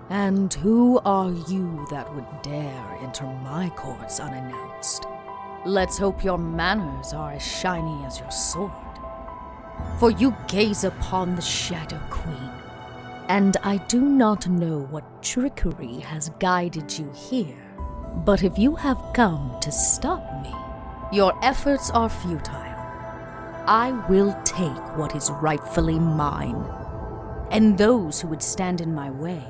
And who are you that would dare enter my courts unannounced? Let's hope your manners are as shiny as your sword. For you gaze upon the Shadow Queen, and I do not know what trickery has guided you here. But if you have come to stop me, your efforts are futile. I will take what is rightfully mine, and those who would stand in my way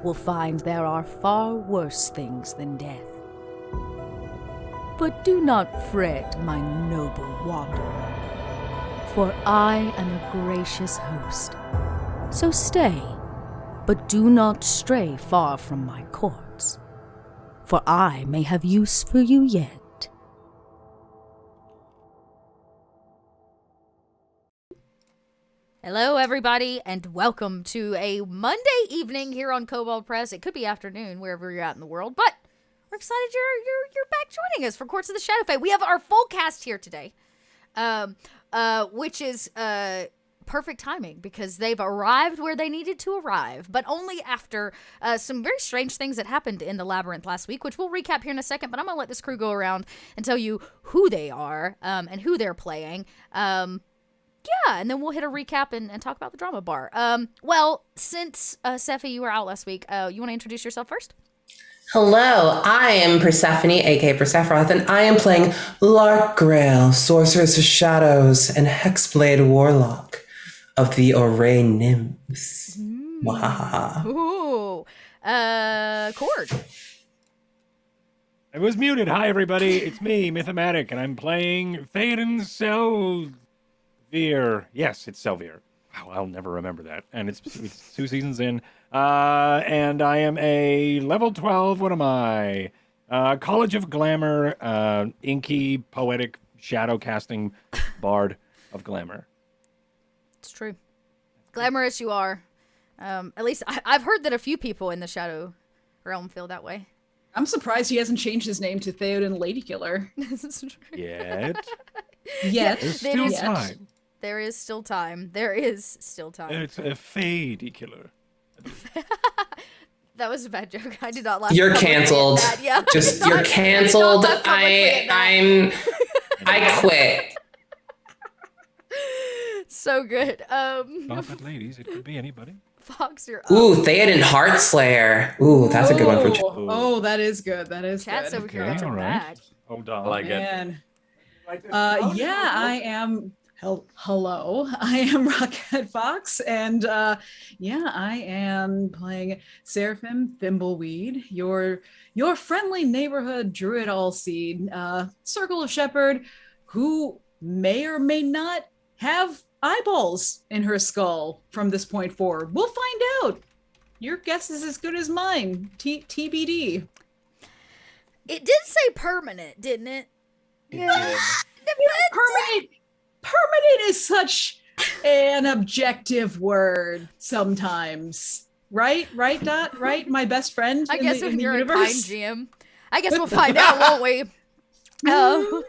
will find there are far worse things than death. But do not fret, my noble wanderer, for I am a gracious host. So stay, but do not stray far from my courts, for I may have use for you yet. Hello, everybody, and welcome to a Monday evening here on Kobold Press. It could be afternoon, wherever you're at in the world, but we're excited you're back joining us for Courts of the Shadow Fate. We have our full cast here today, which is perfect timing because they've arrived where they needed to arrive, but only after some very strange things that happened in the labyrinth last week, which we'll recap here in a second. But I'm gonna let this crew go around and tell you who they are and who they're playing. Yeah, and then we'll hit a recap and talk about the drama bar. Well, since, Sephi, you were out last week, you want to introduce yourself first? Hello, I am Persephone, aka Persephoth, and I am playing Larkgrail, Sorceress of Shadows, and Hexblade Warlock of the Array Nymphs. Wahaha. Ooh. Cord. I was muted. Hi, everybody. It's me, Mythomatic, and I'm playing Theoden Selvier. Yes, it's Selvier. Wow, I'll never remember that. And it's 2 seasons in. And I am a level 12, what am I? College of Glamour, inky, poetic, shadow casting bard of Glamour. It's true. Glamorous you are. At least I've heard that a few people in the Shadow Realm feel that way. I'm surprised he hasn't changed his name to Theoden Ladykiller. This is true. Yet. Yet. There's still time. There is still time. There is still time. It's a fade killer. That was a bad joke. I did not laugh. You're canceled. Yeah. Just you're canceled. I quit. So good. Not but ladies, it could be anybody. Fox, you're up. Ooh, Theoden Heartslayer. Ooh, that's a good one for Oh, that is good. That is Chat's good. over here got your back. Hold on. I like it. Yeah, I am. Hello, I am Rocket Fox, and yeah, I am playing Seraphim Thimbleweed, your friendly neighborhood druid all-seed, Circle of Shepherd, who may or may not have eyeballs in her skull from this point forward. We'll find out. Your guess is as good as mine. TBD. It did say permanent, didn't it? Yeah. Permanent is such an objective word sometimes. Right, Dot? Right? My best friend I guess if you're universe? a kind GM. I guess we'll find out, won't we? And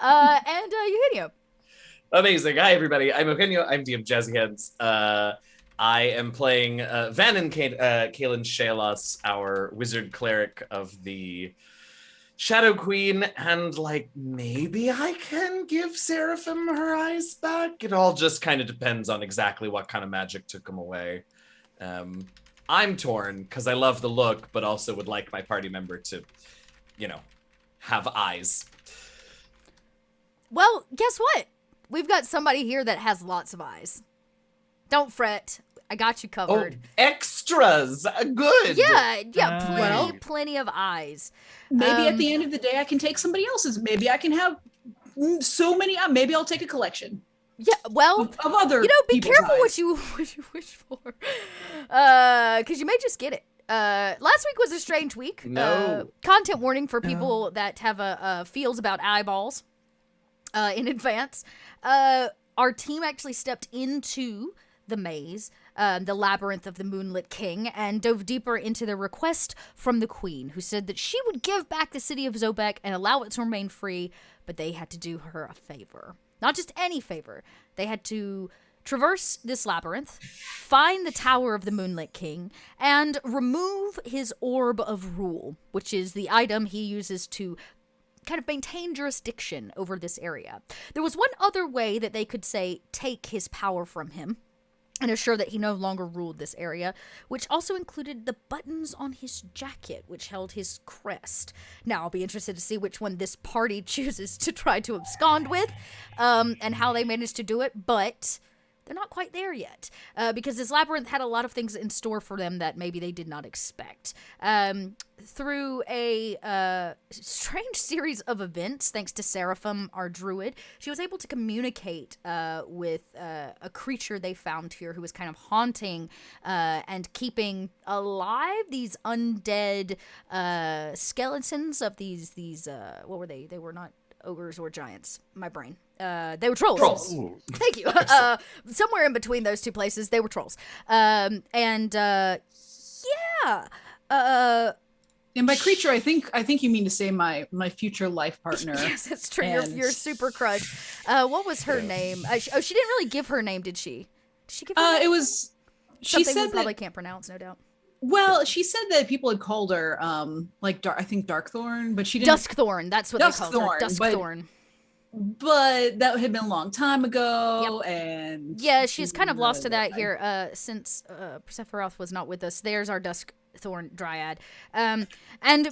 Eugenio. Amazing. Hi, everybody. I'm Eugenio. I'm DM Jazzy Heads. I am playing Van and Kaelin Shalos, our wizard cleric of the Shadow Queen, and maybe I can give Seraphim her eyes back. It all just kind of depends on exactly what kind of magic took them away. I'm torn because I love the look, but also would like my party member to, have eyes. Well, guess what? We've got somebody here that has lots of eyes. Don't fret. I got you covered. Oh, extras! Good! Yeah, plenty of eyes. Maybe at the end of the day, I can take somebody else's. Maybe I can have so many. Maybe I'll take a collection. Yeah, well, of other. Be careful what you wish for, because you may just get it. Last week was a strange week. No. Content warning for people that have feels about eyeballs. In advance, our team actually stepped into the maze, the labyrinth of the Moonlit King, and dove deeper into the request from the Queen, who said that she would give back the city of Zobeck and allow it to remain free, but they had to do her a favor. Not just any favor. They had to traverse this labyrinth, find the Tower of the Moonlit King, and remove his Orb of Rule, which is the item he uses to kind of maintain jurisdiction over this area. There was one other way that they could, say, take his power from him and assure that he no longer ruled this area, which also included the buttons on his jacket, which held his crest. Now, I'll be interested to see which one this party chooses to try to abscond with, and how they manage to do it, but they're not quite there yet, because this labyrinth had a lot of things in store for them that maybe they did not expect. Through a strange series of events, thanks to Seraphim, our druid, she was able to communicate with a creature they found here who was kind of haunting and keeping alive these undead skeletons of these what were they? They were not ogres or giants. My brain. They were trolls. Trolls. Thank you. Somewhere in between those two places, they were trolls. And by creature, I think you mean to say my future life partner. Yes, that's true. And- Your super crush. What was her name? She didn't really give her name, did she? Did she give her name? It was. She Something said we probably that, can't pronounce, no doubt. well, she said that people had called her I think Dark Thorne, but she didn't. Dusk Thorne. That's what Dusk they called her. Thorne, Dusk but- Thorne. But that had been a long time ago, and Yeah, she's kind of lost to that here since Persephoroth was not with us. There's our Dusk Thorne Dryad. And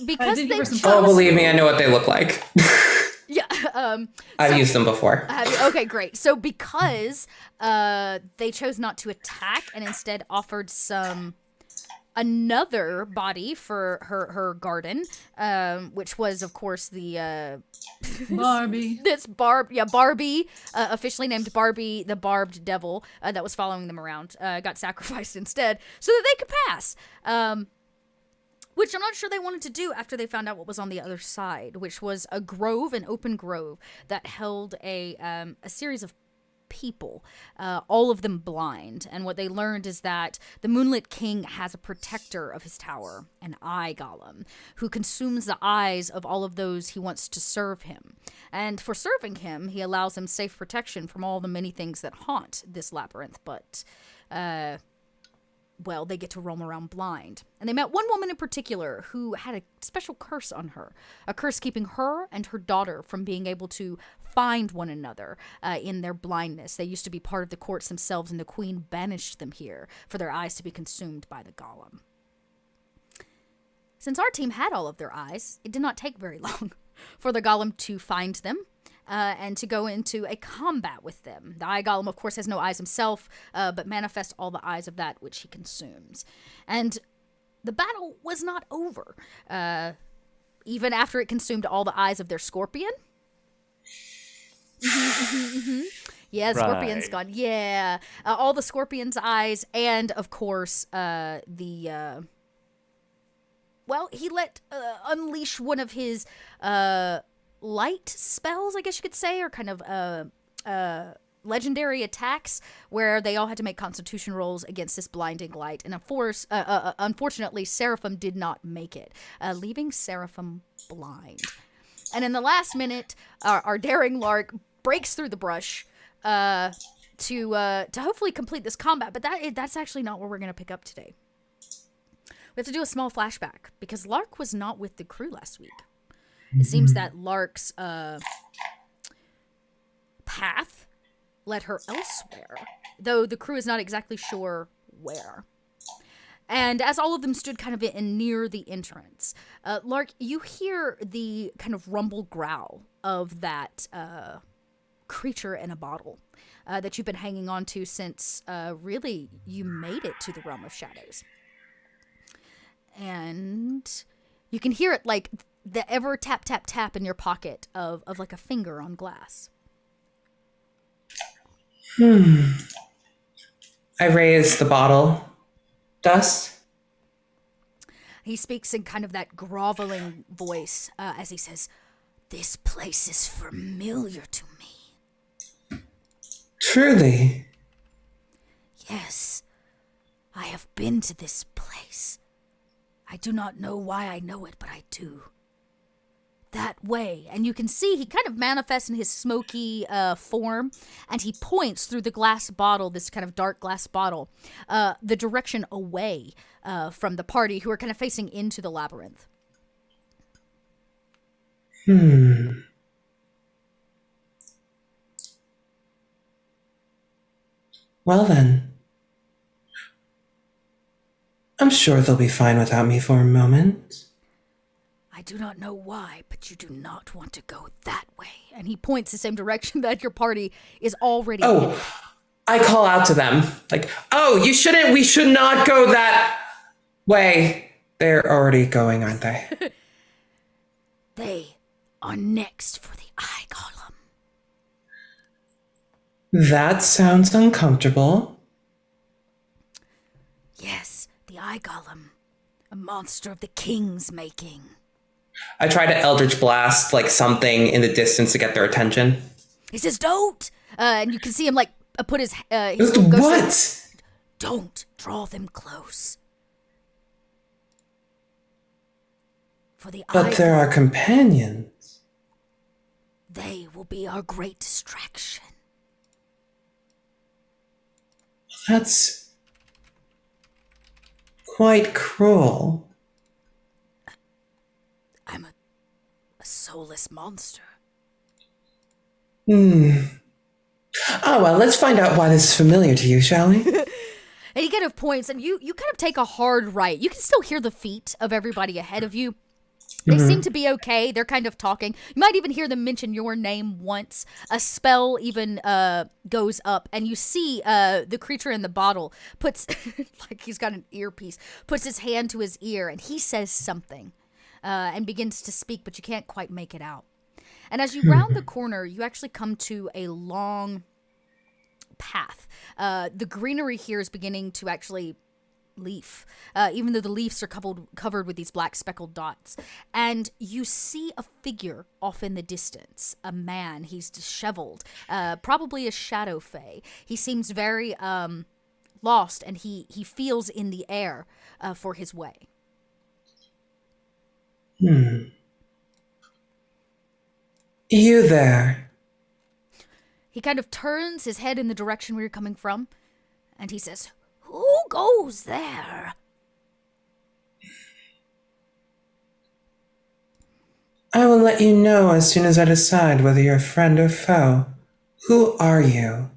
because did they give her some chose... Oh, believe me, I know what they look like. Yeah. I've used them before. Okay, great. So because they chose not to attack and instead offered another body for her garden, which was, of course, the Barbie. Barbie, officially named Barbie, the Barbed Devil, that was following them around, got sacrificed instead so that they could pass. Which I'm not sure they wanted to do after they found out what was on the other side, which was a grove, an open grove that held a series of people, all of them blind. And what they learned is that the Moonlit King has a protector of his tower, an eye golem, who consumes the eyes of all of those he wants to serve him. And for serving him, he allows them safe protection from all the many things that haunt this labyrinth, but well, they get to roam around blind. And they met one woman in particular who had a special curse on her, a curse keeping her and her daughter from being able to find one another in their blindness. They used to be part of the courts themselves, and the queen banished them here for their eyes to be consumed by the golem. Since our team had all of their eyes, it did not take very long for the golem to find them and to go into a combat with them. The eye golem, of course, has no eyes himself, but manifests all the eyes of that which he consumes. And the battle was not over. Even after it consumed all the eyes of their scorpion. Yeah, scorpion's Right. gone. Yeah. All the scorpion's eyes, and, of course, well, he let unleash one of his light spells, I guess you could say, or kind of legendary attacks, where they all had to make constitution rolls against this blinding light. And of course, unfortunately, Seraphim did not make it, leaving Seraphim blind. And in the last minute, our daring Lark breaks through the brush to hopefully complete this combat. But that's actually not where we're going to pick up today. We have to do a small flashback, because Lark was not with the crew last week. It seems that Lark's path led her elsewhere, though the crew is not exactly sure where. And as all of them stood kind of near the entrance, Lark, you hear the kind of rumble growl of that creature in a bottle that you've been hanging on to since really you made it to the realm of shadows. And you can hear it like the ever tap, tap, tap in your pocket of like a finger on glass. I raise the bottle. Dust? He speaks in kind of that groveling voice as he says, "This place is familiar to me." Truly? Yes, I have been to this place. I do not know why I know it, but I do. that way. And you can see he kind of manifests in his smoky form, and he points through the glass bottle, this kind of dark glass bottle, the direction away from the party who are kind of facing into the labyrinth. Well then. I'm sure they'll be fine without me for a moment. I do not know why, but you do not want to go that way. And he points the same direction that your party is already in. I call out to them, like, oh, we should not go that way. They're already going, aren't they? They are next for the Eye Golem. That sounds uncomfortable. Yes, the Eye Golem. A monster of the king's making. I try to Eldritch Blast, like, something in the distance to get their attention. He says, don't! And you can see him, like, put his... What? Don't draw them close. For the But they're our companions. They will be our great distraction. That's quite cruel. I'm a soulless monster. Oh, well, let's find out why this is familiar to you, shall we? And he kind of points, and you kind of take a hard right. You can still hear the feet of everybody ahead of you. They seem to be okay. They're kind of talking. You might even hear them mention your name once. A spell even goes up, and you see the creature in the bottle puts, like he's got an earpiece, puts his hand to his ear, and he says something and begins to speak, but you can't quite make it out. And as you round the corner, you actually come to a long path. The greenery here is beginning to actually leaf, even though the leaves are covered with these black speckled dots. And you see a figure off in the distance, a man. He's disheveled, probably a shadow fae. He seems very lost, and he feels in the air for his way. You there. He kind of turns his head in the direction where you're coming from, and he says, "Who goes there?" I will let you know as soon as I decide whether you're friend or foe. Who are you?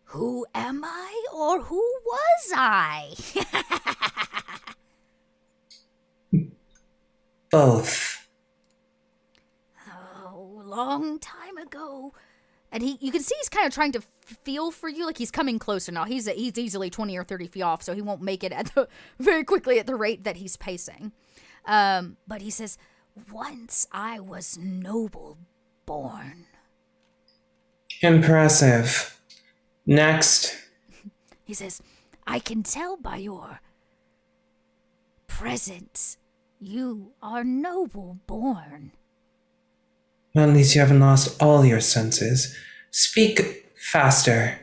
Who am I, or who was I? Both. Oh, long time ago. And you can see he's kind of trying to feel for you, like he's coming closer now. He's easily 20 or 30 feet off, so he won't make it very quickly at the rate that he's pacing. But he says, "Once I was noble born." Impressive. Next. He says, "I can tell by your presence you are noble born." Well, at least you haven't lost all your senses. Speak faster.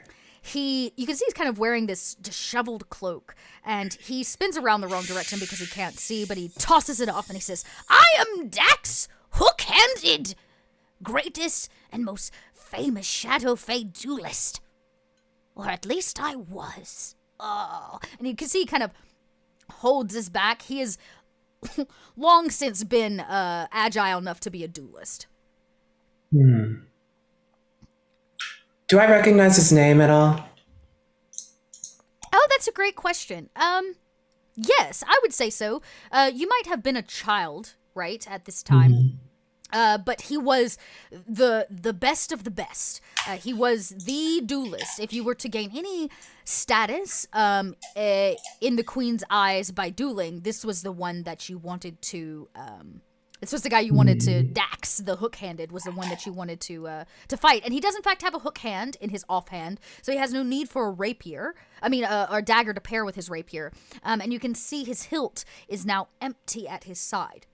You can see he's kind of wearing this disheveled cloak, and he spins around the wrong direction because he can't see, but he tosses it off and he says, "I am Dax, hook-handed, greatest and most famous Shadow Fae duelist. Or at least I was." Oh. And you can see he kind of holds his back. He has long since been agile enough to be a duelist. Do I recognize his name at all? Oh, that's a great question. Yes, I would say so. You might have been a child, right, at this time. But he was the best of the best. He was the duelist. If you were to gain any status in the Queen's eyes by dueling, this was the one that you wanted to... this was the guy you wanted to... Dax, the hook-handed, was the one that you wanted to fight. And he does, in fact, have a hook hand in his offhand, so he has no need for a rapier. I mean, or a dagger to pair with his rapier. And you can see his hilt is now empty at his side.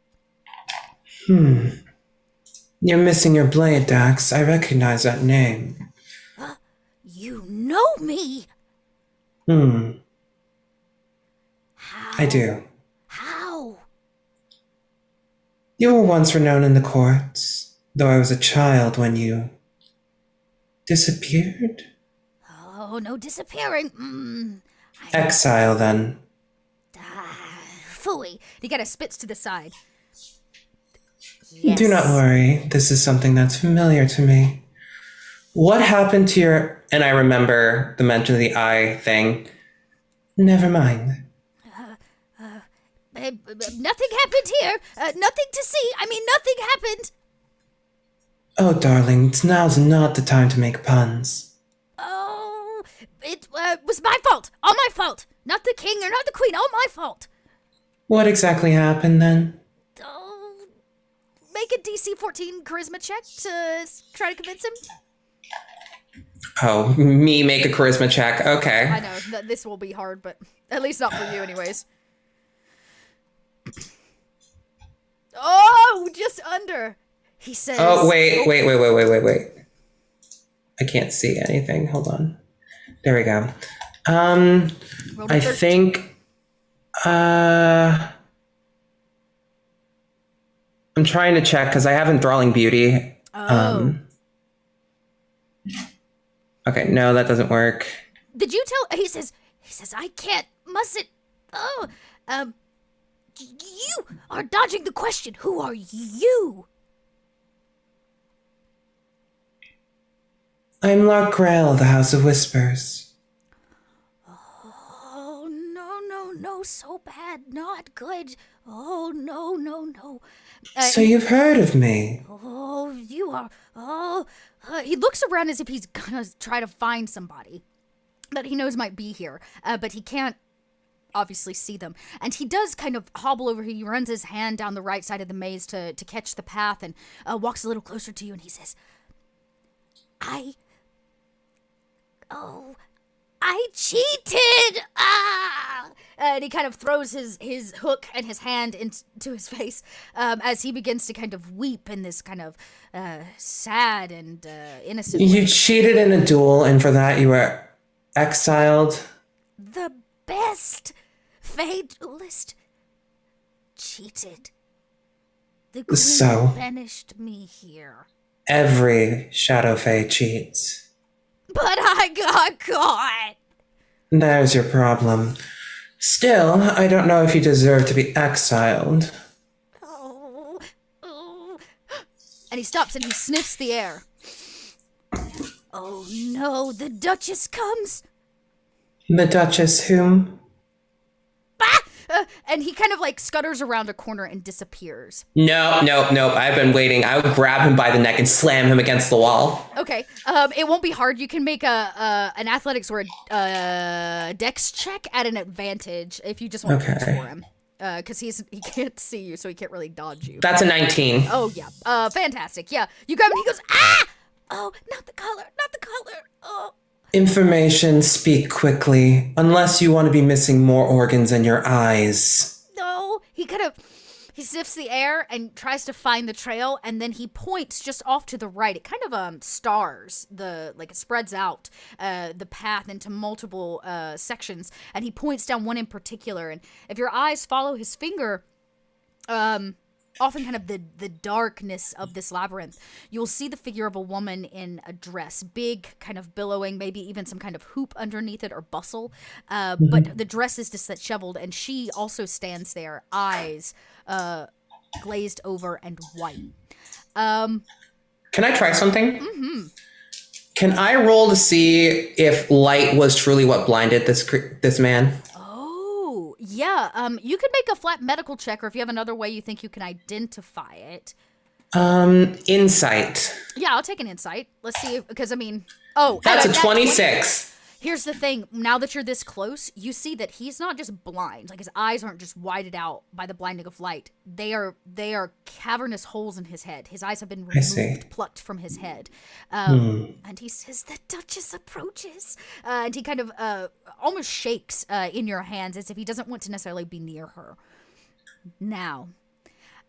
You're missing your blade, Dax. I recognize that name. You know me? I do. How? You were once renowned in the courts, though I was a child when you disappeared. Oh, no disappearing. Exile, then. Phooey. He kind of spits to the side. Yes. Do not worry. This is something that's familiar to me. What happened to your... And I remember the mention of the eye thing. Never mind. Nothing happened here. Nothing to see. I mean, nothing happened. Oh, darling, now's not the time to make puns. Oh, it was my fault. All my fault. Not the king or not the queen. All my fault. What exactly happened, then? Oh, make a DC 14 charisma check to try to convince him. Oh, me make a charisma check. Okay. I know, this will be hard, but at least not for you anyways. Oh, just under. He says... Oh, wait. I can't see anything. Hold on. There we go. I think... I'm trying to check because I have Enthralling Beauty. Okay, no, that doesn't work. Did you tell... He says, I can't, mustn't... Oh, you are dodging the question. Who are you? I'm Lark Grail of the House of Whispers. Oh, no, so bad, not good. Oh, no. So you've heard of me? Oh, you are... Oh... he looks around as if he's gonna try to find somebody that he knows might be here, but he can't obviously see them. And he does kind of hobble over here. He runs his hand down the right side of the maze to catch the path and walks a little closer to you, and he says, I cheated! Ah! And he kind of throws his hook and his hand into his face as he begins to kind of weep in this kind of sad and innocent way. You cheated in a duel, and for that you were exiled? The best Fey duelist cheated. The queen So? banished me here. Every Shadow Fae cheats. But I got caught! There's your problem. Still, I don't know if you deserve to be exiled. Oh. And he stops and he sniffs the air. Oh no, the Duchess comes! The Duchess whom? And he kind of like scutters around a corner and disappears. Nope. I've been waiting. I would grab him by the neck and slam him against the wall. Okay, it won't be hard. You can make an athletics or a dex check at an advantage if you just want to reach for him. Because he can't see you, so he can't really dodge you. That's a 19. Oh, yeah. Fantastic. Yeah. You grab him and he goes, ah! Oh, not the color. Oh. Information, speak quickly, unless you want to be missing more organs in your eyes. No. He sniffs the air and tries to find the trail, and then he points just off to the right. It kind of stars, it spreads out the path into multiple sections, and he points down one in particular. And if your eyes follow his finger, often kind of the darkness of this labyrinth, you'll see the figure of a woman in a dress, big, kind of billowing, maybe even some kind of hoop underneath it or bustle. But the dress is disheveled, and she also stands there, eyes glazed over and white. Can I try something? Mm-hmm. Can I roll to see if light was truly what blinded this man? Oh, yeah. You could make a flat medical check, or if you have another way you think you can identify it. Insight. Yeah, I'll take an insight. Let's see, because oh. That's a 26. Here's the thing. Now that you're this close, you see that he's not just blind. Like, his eyes aren't just whited out by the blinding of light. They are cavernous holes in his head. His eyes have been removed, plucked from his head. And he says, the Duchess approaches. And he kind of almost shakes in your hands as if he doesn't want to necessarily be near her. Now,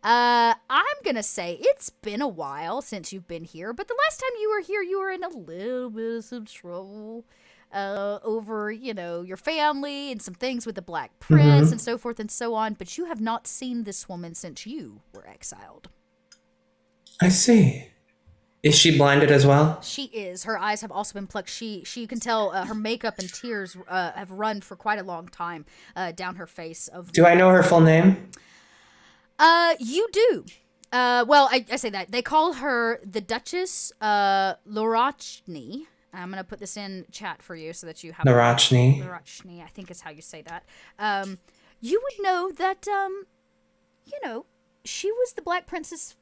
I'm going to say it's been a while since you've been here, but the last time you were here, you were in a little bit of some trouble. over, your family and some things with the Black Prince and so forth and so on, but you have not seen this woman since you were exiled. I see. Is she blinded as well? She is. Her eyes have also been plucked. She you can tell her makeup and tears have run for quite a long time down her face. Do I know her full name? You do. Well, I say that. They call her the Duchess Lorachny. I'm going to put this in chat for you so that you have... Lorachny. Lorachny, I think is how you say that. You would know that, she was the Black Prince's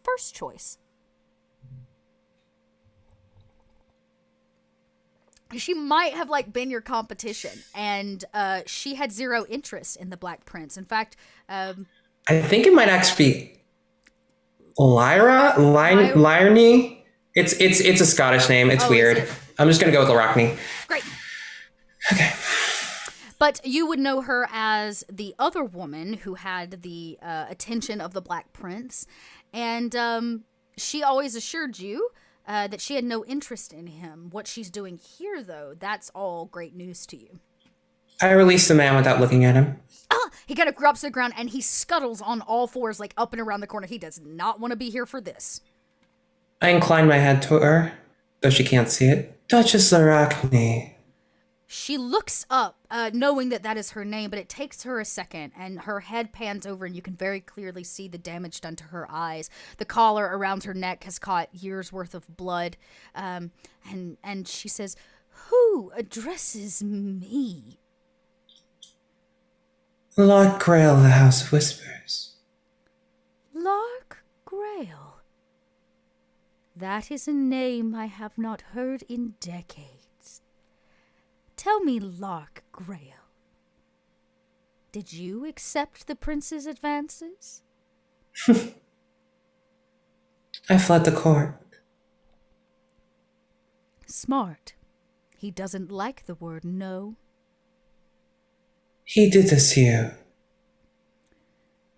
first choice. She might have, been your competition, and she had zero interest in the Black Prince. In fact... I think it might actually be Lyrny? It's a Scottish name. It's weird. I'm just gonna go with Lorachny. Great. Okay. But you would know her as the other woman who had the attention of the Black Prince, and she always assured you that she had no interest in him. What she's doing here, though, that's all great news to you. I release the man without looking at him. He kind of drops to the ground and he scuttles on all fours, up and around the corner. He does not want to be here for this. I incline my head to her, though she can't see it. Duchess Lorachny. She looks up, knowing that is her name, but it takes her a second, and her head pans over, and you can very clearly see the damage done to her eyes. The collar around her neck has caught years' worth of blood, and she says, "Who addresses me?" Lark Grail of the House of Whispers. Lark Grail. That is a name I have not heard in decades. Tell me, Lark Grail, did you accept the prince's advances? I fled the court. Smart. He doesn't like the word no. He did this to you.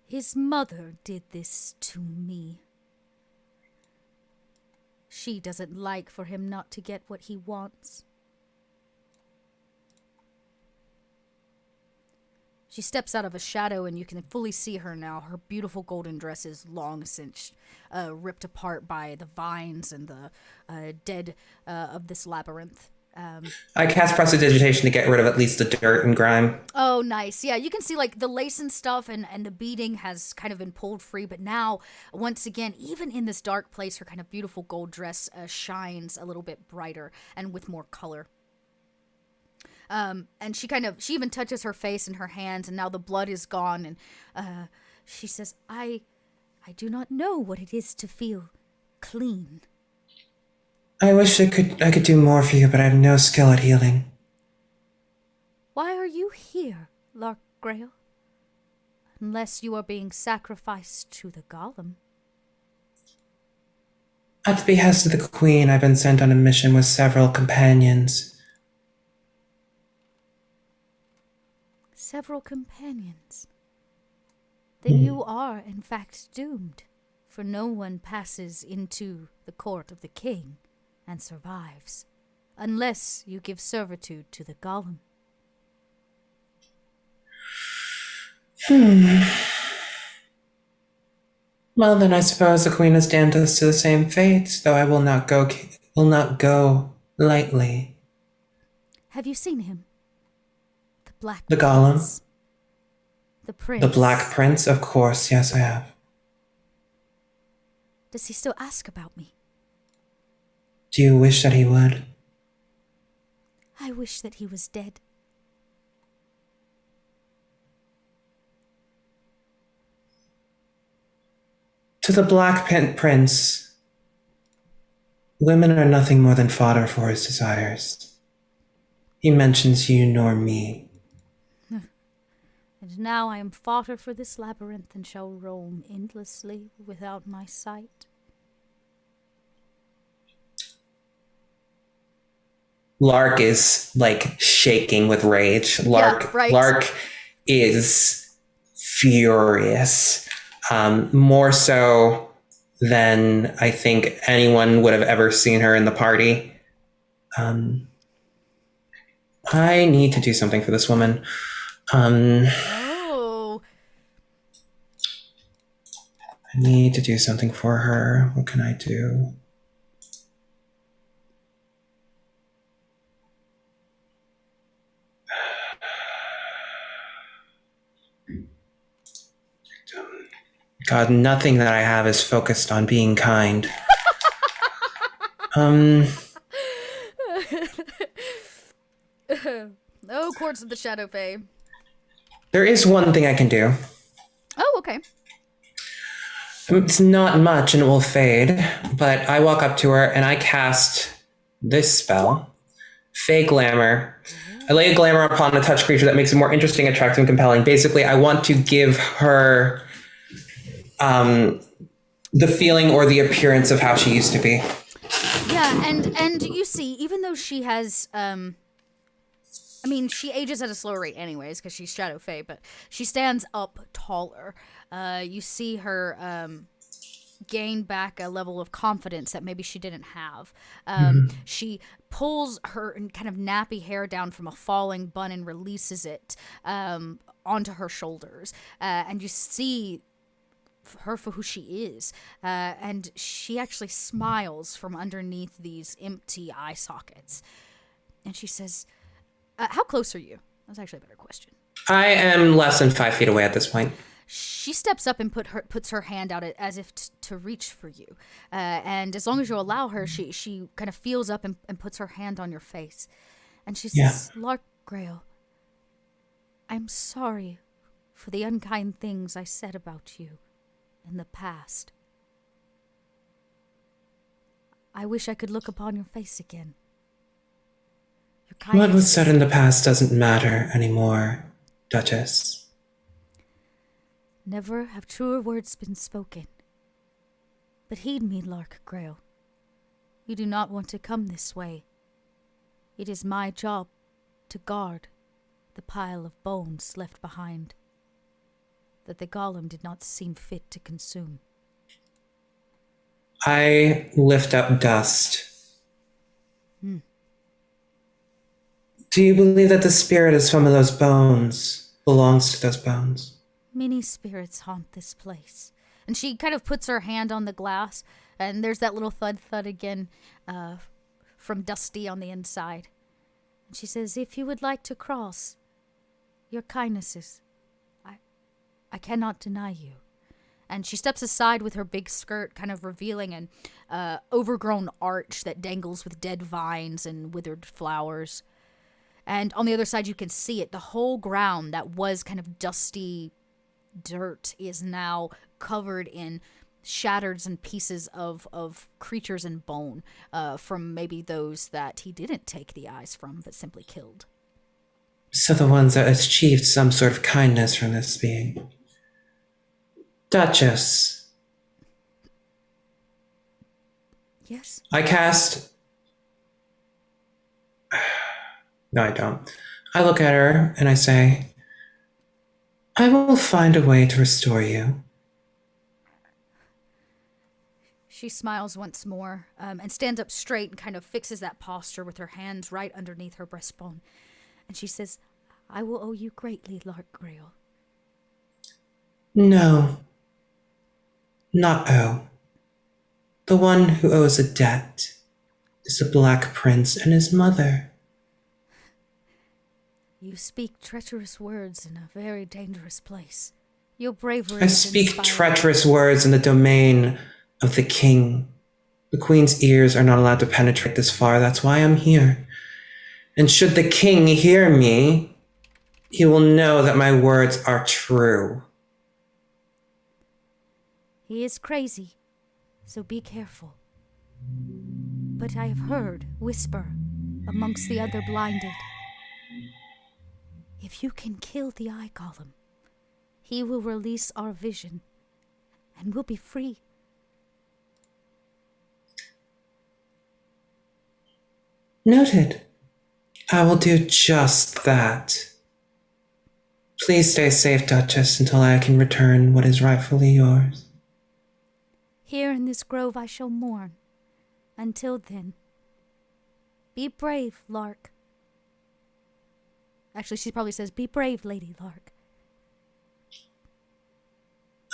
His mother did this to me. She doesn't like for him not to get what he wants. She steps out of a shadow and you can fully see her now. Her beautiful golden dress is long since ripped apart by the vines and the dead of this labyrinth. I cast Prestidigitation to get rid of at least the dirt and grime. Oh, nice. Yeah, you can see the lace and stuff and the beading has kind of been pulled free. But now, once again, even in this dark place, her kind of beautiful gold dress shines a little bit brighter and with more color. And she even touches her face and her hands, and now the blood is gone. And she says, I do not know what it is to feel clean. I wish I could do more for you, but I have no skill at healing. Why are you here, Lark Grail? Unless you are being sacrificed to the Golem. At the behest of the Queen, I've been sent on a mission with several companions. Several companions? Then you are, in fact, doomed, for no one passes into the court of the king and survives, unless you give servitude to the Golem. Well, then I suppose the Queen has damned us to the same fate, though I will not go lightly. Have you seen him? The Golem? The Prince? The Black Prince? Of course, yes I have. Does he still ask about me? Do you wish that he would? I wish that he was dead. To the Black Prince, women are nothing more than fodder for his desires. He mentions you nor me. And now I am fodder for this labyrinth and shall roam endlessly without my sight. Lark is shaking with rage. Lark is furious. More so than I think anyone would have ever seen her in the party. I need to do something for this woman. Oh. I need to do something for her. What can I do? God, nothing that I have is focused on being kind. Oh, Courts of the Shadow Fae. There is one thing I can do. Oh, okay. It's not much and it will fade, but I walk up to her and I cast this spell, Fey Glamour. I lay a glamour upon a touch creature that makes it more interesting, attractive, and compelling. Basically, I want to give her the feeling or the appearance of how she used to be. Yeah, and you see, even though she has, I mean, she ages at a slower rate anyways, because she's Shadow Fae, but she stands up taller. You see her gain back a level of confidence that maybe she didn't have. She pulls her kind of nappy hair down from a falling bun and releases it onto her shoulders. And you see her for who she is. And she actually smiles from underneath these empty eye sockets. And she says, how close are you? That's actually a better question. I am less than 5 feet away at this point. She steps up and puts her hand out as if to reach for you. And as long as you allow her, she kind of feels up and puts her hand on your face. And she says, Lark Grail, I'm sorry for the unkind things I said about you in the past. I wish I could look upon your face again. What was said in the past doesn't matter anymore, Duchess. Never have truer words been spoken. But heed me, Lark Grail. You do not want to come this way. It is my job to guard the pile of bones left behind that the Golem did not seem fit to consume. I lift up dust. Do you believe that the spirit is from those bones, belongs to those bones? Many spirits haunt this place. And she kind of puts her hand on the glass, and there's that little thud again from Dusty on the inside. And she says, if you would like to cross, your kindnesses, I cannot deny you. And she steps aside with her big skirt, kind of revealing an overgrown arch that dangles with dead vines and withered flowers. And on the other side, you can see it. The whole ground that was kind of dusty dirt is now covered in shatters and pieces of creatures and bone from maybe those that he didn't take the eyes from, but simply killed. So the ones that achieved some sort of kindness from this being. Duchess. Yes? I cast... No, I don't. I look at her and I say, I will find a way to restore you. She smiles once more and stands up straight and kind of fixes that posture with her hands right underneath her breastbone. And she says, I will owe you greatly, Lark Grail. No. Not owe. The one who owes a debt is the Black Prince and his mother. You speak treacherous words in a very dangerous place. Your bravery I is speak inspiring. treacherous words in the domain of the king. The queen's ears are not allowed to penetrate this far. That's why I'm here. And should the king hear me, he will know that my words are true. He is crazy, so be careful. But I have heard whisper amongst the other blinded. If you can kill the Eye Golem, he will release our vision, and we'll be free. Noted. I will do just that. Please stay safe, Duchess, until I can return what is rightfully yours. Here in this grove I shall mourn. Until then, be brave, Lark. Actually, she probably says, "Be brave, Lady Lark."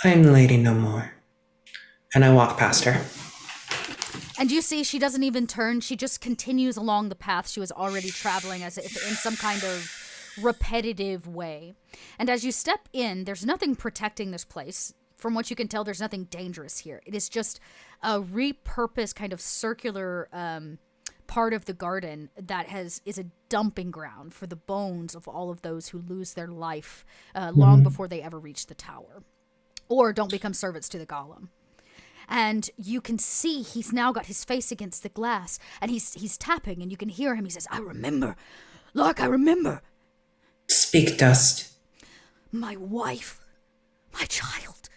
I am the lady no more. And I walk past her. And you see she doesn't even turn. She just continues along the path she was already traveling as if in some kind of repetitive way. And as you step in, there's nothing protecting this place. From what you can tell, there's nothing dangerous here. It is just a repurposed kind of circular part of the garden that is a dumping ground for the bones of all of those who lose their life long before they ever reach the tower or don't become servants to the Golem. And you can see he's now got his face against the glass, and he's tapping, and you can hear him. He says, "I remember. Lark, I remember. Speak, Dust. My wife. My child.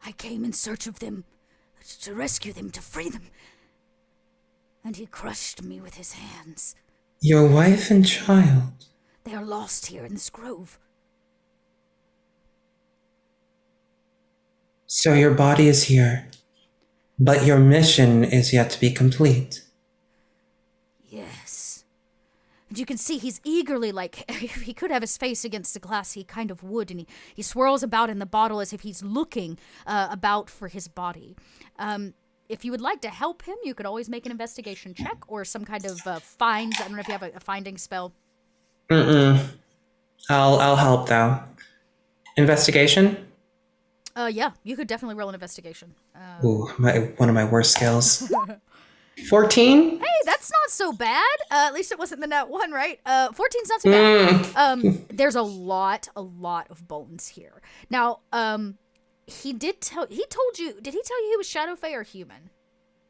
I came in search of them, to rescue them, to free them. And he crushed me with his hands. Your wife and child. They are lost here in this grove." So your body is here, but your mission is yet to be complete. Yes. And you can see he's eagerly, like, if he could have his face against the glass, he kind of would, and he swirls about in the bottle as if he's looking about for his body. If you would like to help him, you could always make an investigation check or some kind of finds. I don't know if you have a finding spell. I'll help, though. Investigation? Yeah, you could definitely roll an investigation. Ooh, one of my worst skills. 14? Hey, that's not so bad. At least it wasn't the nat 1, right? 14's not so bad. There's a lot of bones here. Now, he told you, did he tell you he was Shadowfae or human?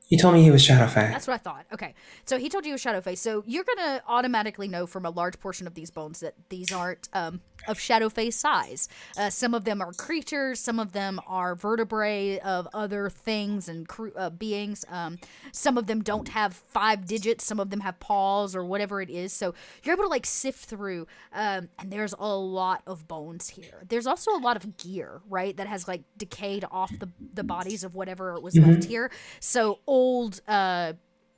He told me he was Shadowfae. That's what I thought. Okay. So he told you he was Shadowfae. So you're going to automatically know from a large portion of these bones that these aren't of Shadowfae size. Some of them are creatures. Some of them are vertebrae of other things and beings. Some of them don't have 5 digits. Some of them have paws or whatever it is. So you're able to like sift through. And there's a lot of bones here. There's also a lot of gear, right? That has like decayed off the bodies of whatever was left here. So old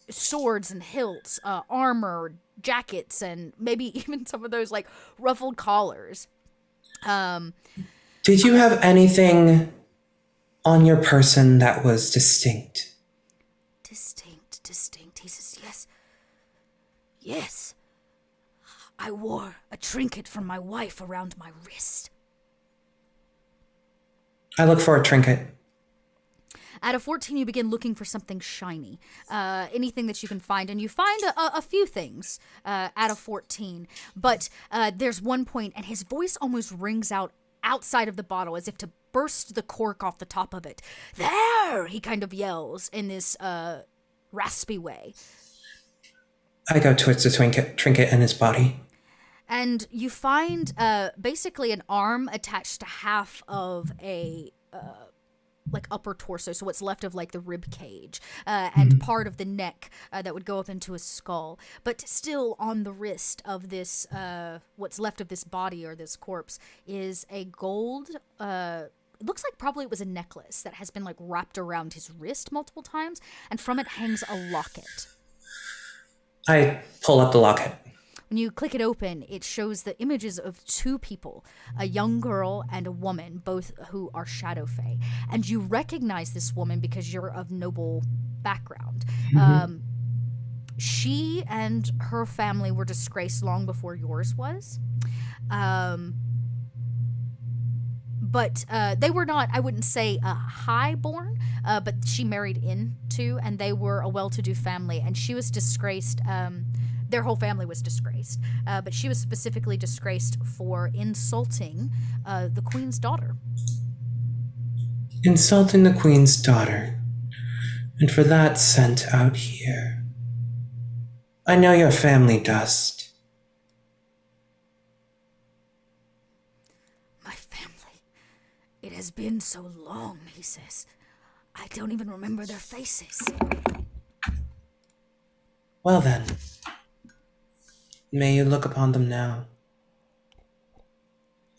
swords and hilts, armor, jackets, and maybe even some of those like ruffled collars. Did you have anything on your person that was distinct? Distinct. He says, yes. I wore a trinket from my wife around my wrist. I look for a trinket. At a 14, you begin looking for something shiny, anything that you can find, and you find a few things at a 14. But there's one point, and his voice almost rings out outside of the bottle as if to burst the cork off the top of it. There! He kind of yells in this raspy way. I go towards the trinket in his body. And you find basically an arm attached to half of a like upper torso, so what's left of like the rib cage, and part of the neck that would go up into a skull. But still on the wrist of this, what's left of this body or this corpse is a gold, it looks like probably it was a necklace that has been like wrapped around his wrist multiple times, and from it hangs a locket. I pull up the locket. When you click it open, it shows the images of 2 people, a young girl and a woman, both who are Shadowfae. And you recognize this woman because you're of noble background. She and her family were disgraced long before yours was. But they were not, I wouldn't say highborn, but she married into, and they were a well-to-do family, and she was disgraced. Their whole family was disgraced, but she was specifically disgraced for insulting the queen's daughter. Insulting the queen's daughter. And for that sent out here. I know your family, Dust. My family. It has been so long, he says. I don't even remember their faces. Well then. May you look upon them now.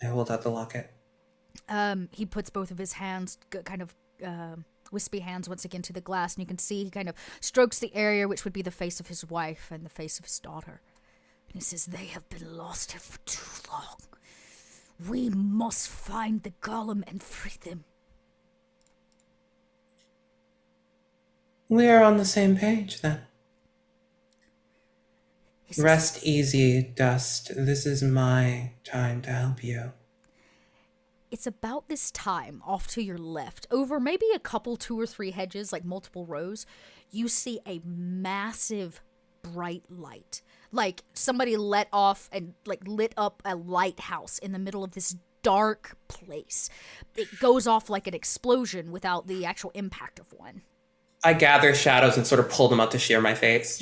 I hold out the locket. He puts both of his hands, kind of wispy hands once again to the glass, and you can see he kind of strokes the area which would be the face of his wife and the face of his daughter. He says, they have been lost here for too long. We must find the Golem and free them. We are on the same page then. He says, Rest easy, Dust. This is my time to help you. it's about this time, off to your left, over maybe a couple, 2 or 3 hedges, like multiple rows, you see a massive bright light. Like somebody let off and like lit up a lighthouse in the middle of this dark place. It goes off like an explosion without the actual impact of one. I gather shadows and sort of pull them up to shield my face.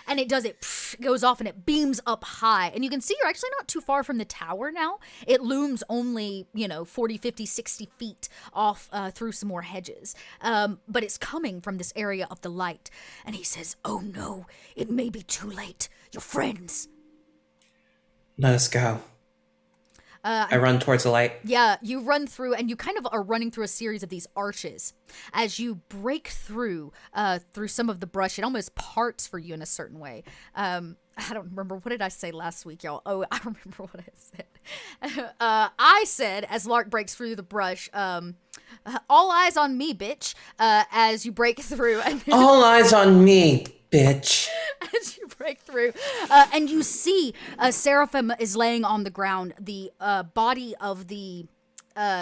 And it does, it goes off and it beams up high. And you can see you're actually not too far from the tower now. It looms only, 40, 50, 60 feet off through some more hedges. But it's coming from this area of the light. And he says, oh no, it may be too late. Your friends. Let us go. I run towards the light. Yeah, you run through, and you kind of are running through a series of these arches. As you break through some of the brush, it almost parts for you in a certain way. I don't remember. What did I say last week, y'all? Oh, I remember what I said. I said, as Lark breaks through the brush, all eyes on me, bitch, as you break through. And all eyes on me, bitch. As you break through, and you see Seraphim is laying on the ground. The body of the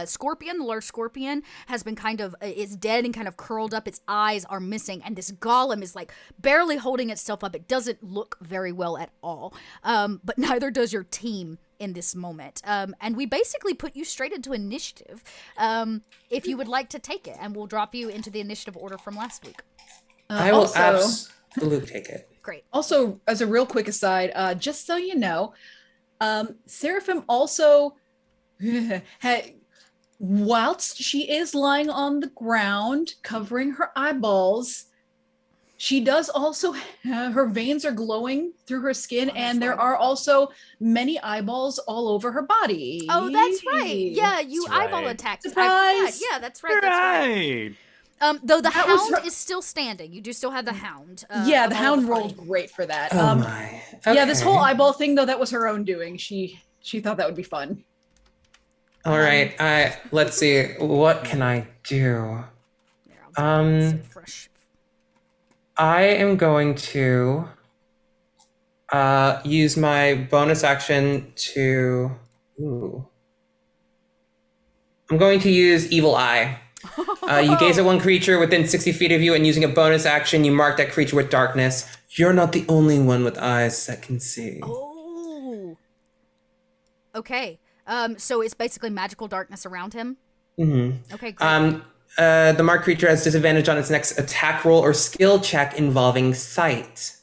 scorpion, the large scorpion, has been is dead and kind of curled up. Its eyes are missing, and this golem is like barely holding itself up. It doesn't look very well at all, but neither does your team in this moment. And we basically put you straight into initiative if you would like to take it, and we'll drop you into the initiative order from last week. I will absolutely take it. Great. Also, as a real quick aside, just so you know, Seraphim also, whilst she is lying on the ground, covering her eyeballs, she does also, her veins are glowing through her skin, and there are also many eyeballs all over her body. Oh, that's right. Yeah, you That's eyeball right. attacked. Surprise! Yeah, that's right. That's right. Though the hound is still standing. You do still have the hound. Yeah, the hound rolled great for that. Oh my. Okay. Yeah, this whole eyeball thing, though, that was her own doing. She thought that would be fun. All right. Let's see. What can I do? I am going to use my bonus action to. I'm going to use Evil Eye. You gaze at one creature within 60 feet of you, and using a bonus action, you mark that creature with darkness. You're not the only one with eyes that can see. Oh. Okay. So it's basically magical darkness around him? Mm-hmm. Okay, great. The marked creature has disadvantage on its next attack roll or skill check involving sight,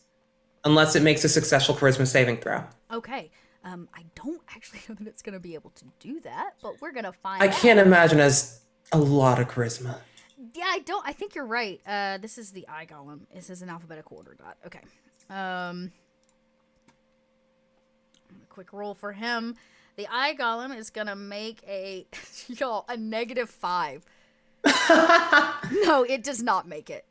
unless it makes a successful charisma saving throw. Okay. I don't actually know that it's going to be able to do that, but we're going to find out. I can't imagine as a lot of charisma. Yeah, I think you're right. This is the eye golem. This is an alphabetical order dot. Okay. A quick roll for him. The eye golem is gonna make a -5. No, it does not make it.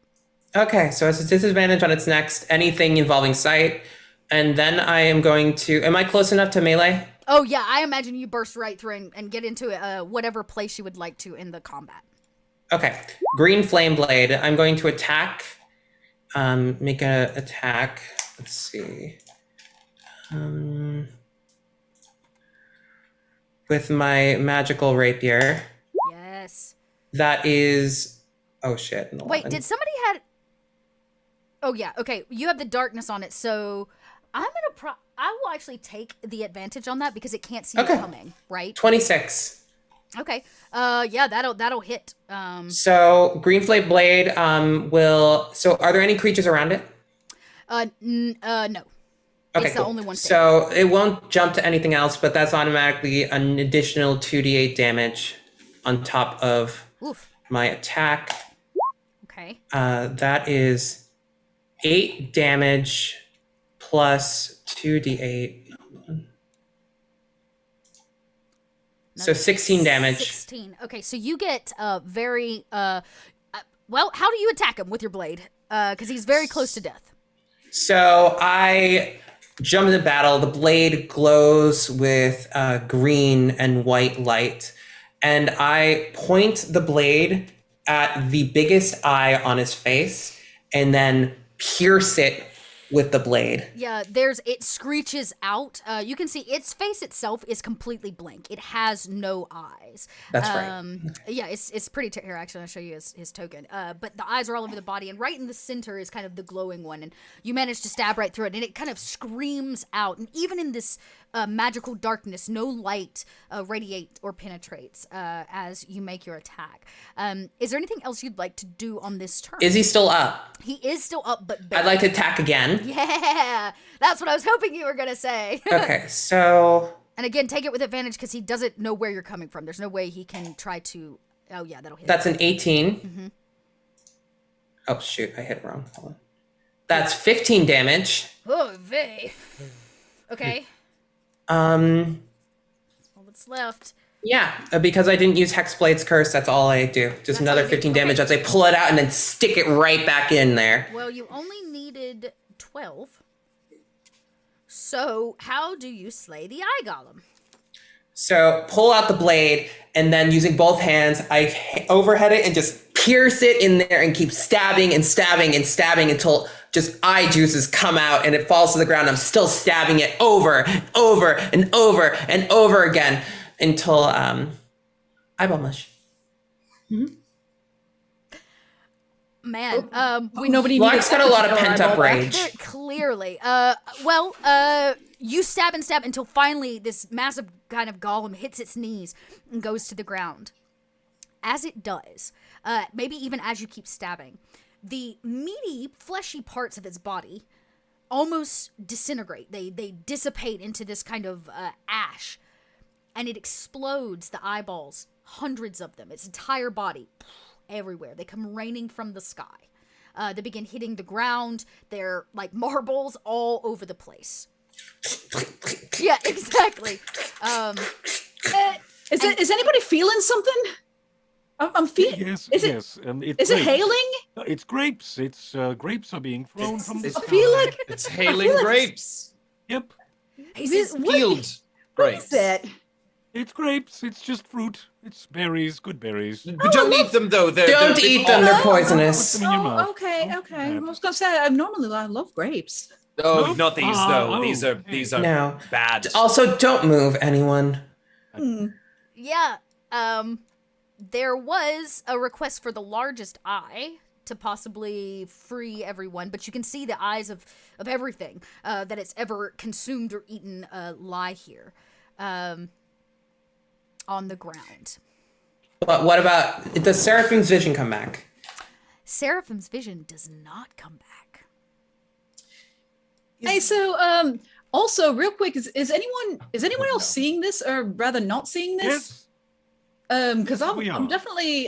Okay, so it's a disadvantage on its next anything involving sight, and then I am going to. Am I close enough to melee? Oh, yeah, I imagine you burst right through and get into whatever place you would like to in the combat. Okay. Green Flame Blade. I'm going to attack. Make an attack. Let's see. With my magical rapier. Yes. That is. Oh, shit. 11. Wait, did somebody had. Oh, yeah, okay. You have the darkness on it, so I'm going to. I will actually take the advantage on that because it can't see you coming, right? 26. Okay. Yeah, that'll hit. So Green Flame Blade will. So are there any creatures around it? No. Okay, it's the only one. So it won't jump to anything else, but that's automatically an additional 2d8 damage on top of my attack. Okay. That is 8 damage plus 2d8. So 16 damage. 16. Okay, so you get very well, how do you attack him with your blade? Because he's very close to death. So I jump into battle. The blade glows with green and white light. And I point the blade at the biggest eye on his face and then pierce it with the blade. Yeah, it screeches out. You can see its face itself is completely blank. It has no eyes. That's right. Yeah, it's pretty here, actually, I'll show you his token. But the eyes are all over the body, and right in the center is kind of the glowing one, and you manage to stab right through it, and it kind of screams out. And even in this magical darkness, no light radiates or penetrates as you make your attack. Is there anything else you'd like to do on this turn? Is he still up? He is still up, but I'd like to attack again. Yeah, that's what I was hoping you were gonna say. Okay, so... And again, take it with advantage because he doesn't know where you're coming from. There's no way he can try to... Oh, yeah, that'll hit. That's an 18. Mm-hmm. Oh, shoot, I hit wrong. Hold on. That's 15 damage. Oh, vey. Okay. All that's left. Yeah, because I didn't use Hexblade's Curse, that's all I do. Just That's another all you do. 15 damage as I pull it out and then stick it right back in there. Well, you only needed 12. So, how do you slay the eye golem? So pull out the blade, and then using both hands, I overhead it and just pierce it in there and keep stabbing and stabbing and stabbing until just eye juices come out and it falls to the ground. I'm still stabbing it over and over and over and over again until eyeball mush. Man, nobody Black's got a lot of pent-up rage. Clearly. You stab and stab until finally this massive kind of golem hits its knees and goes to the ground. As it does, maybe even as you keep stabbing, the meaty, fleshy parts of its body almost disintegrate. They dissipate into this kind of ash, and it explodes the eyeballs, hundreds of them, its entire body, everywhere. They come raining from the sky. They begin hitting the ground. They're like marbles all over the place. Yeah, exactly. Is anybody feeling something? I'm feeling. Yes, Is it? yes. Is it hailing? It's grapes. It's grapes are being thrown from the it's- sky. I feel like It's hailing like grapes. Yep. He says, Field what grapes. is that? It's grapes. It's just fruit. It's berries. Good berries. But don't eat them though. Don't eat them, they're poisonous. Put them in your mouth. Okay. I was gonna say I love grapes. Oh, No? not these though. Oh, These are No. bad. Also, don't move, anyone. yeah, there was a request for the largest eye to possibly free everyone, but you can see the eyes of everything that it's ever consumed or eaten lie here on the ground. But what about, does Seraphim's vision come back? Seraphim's vision does not come back. Hey, so also real quick, is anyone else seeing this, or rather not seeing this? Yes. Because we I'm are. definitely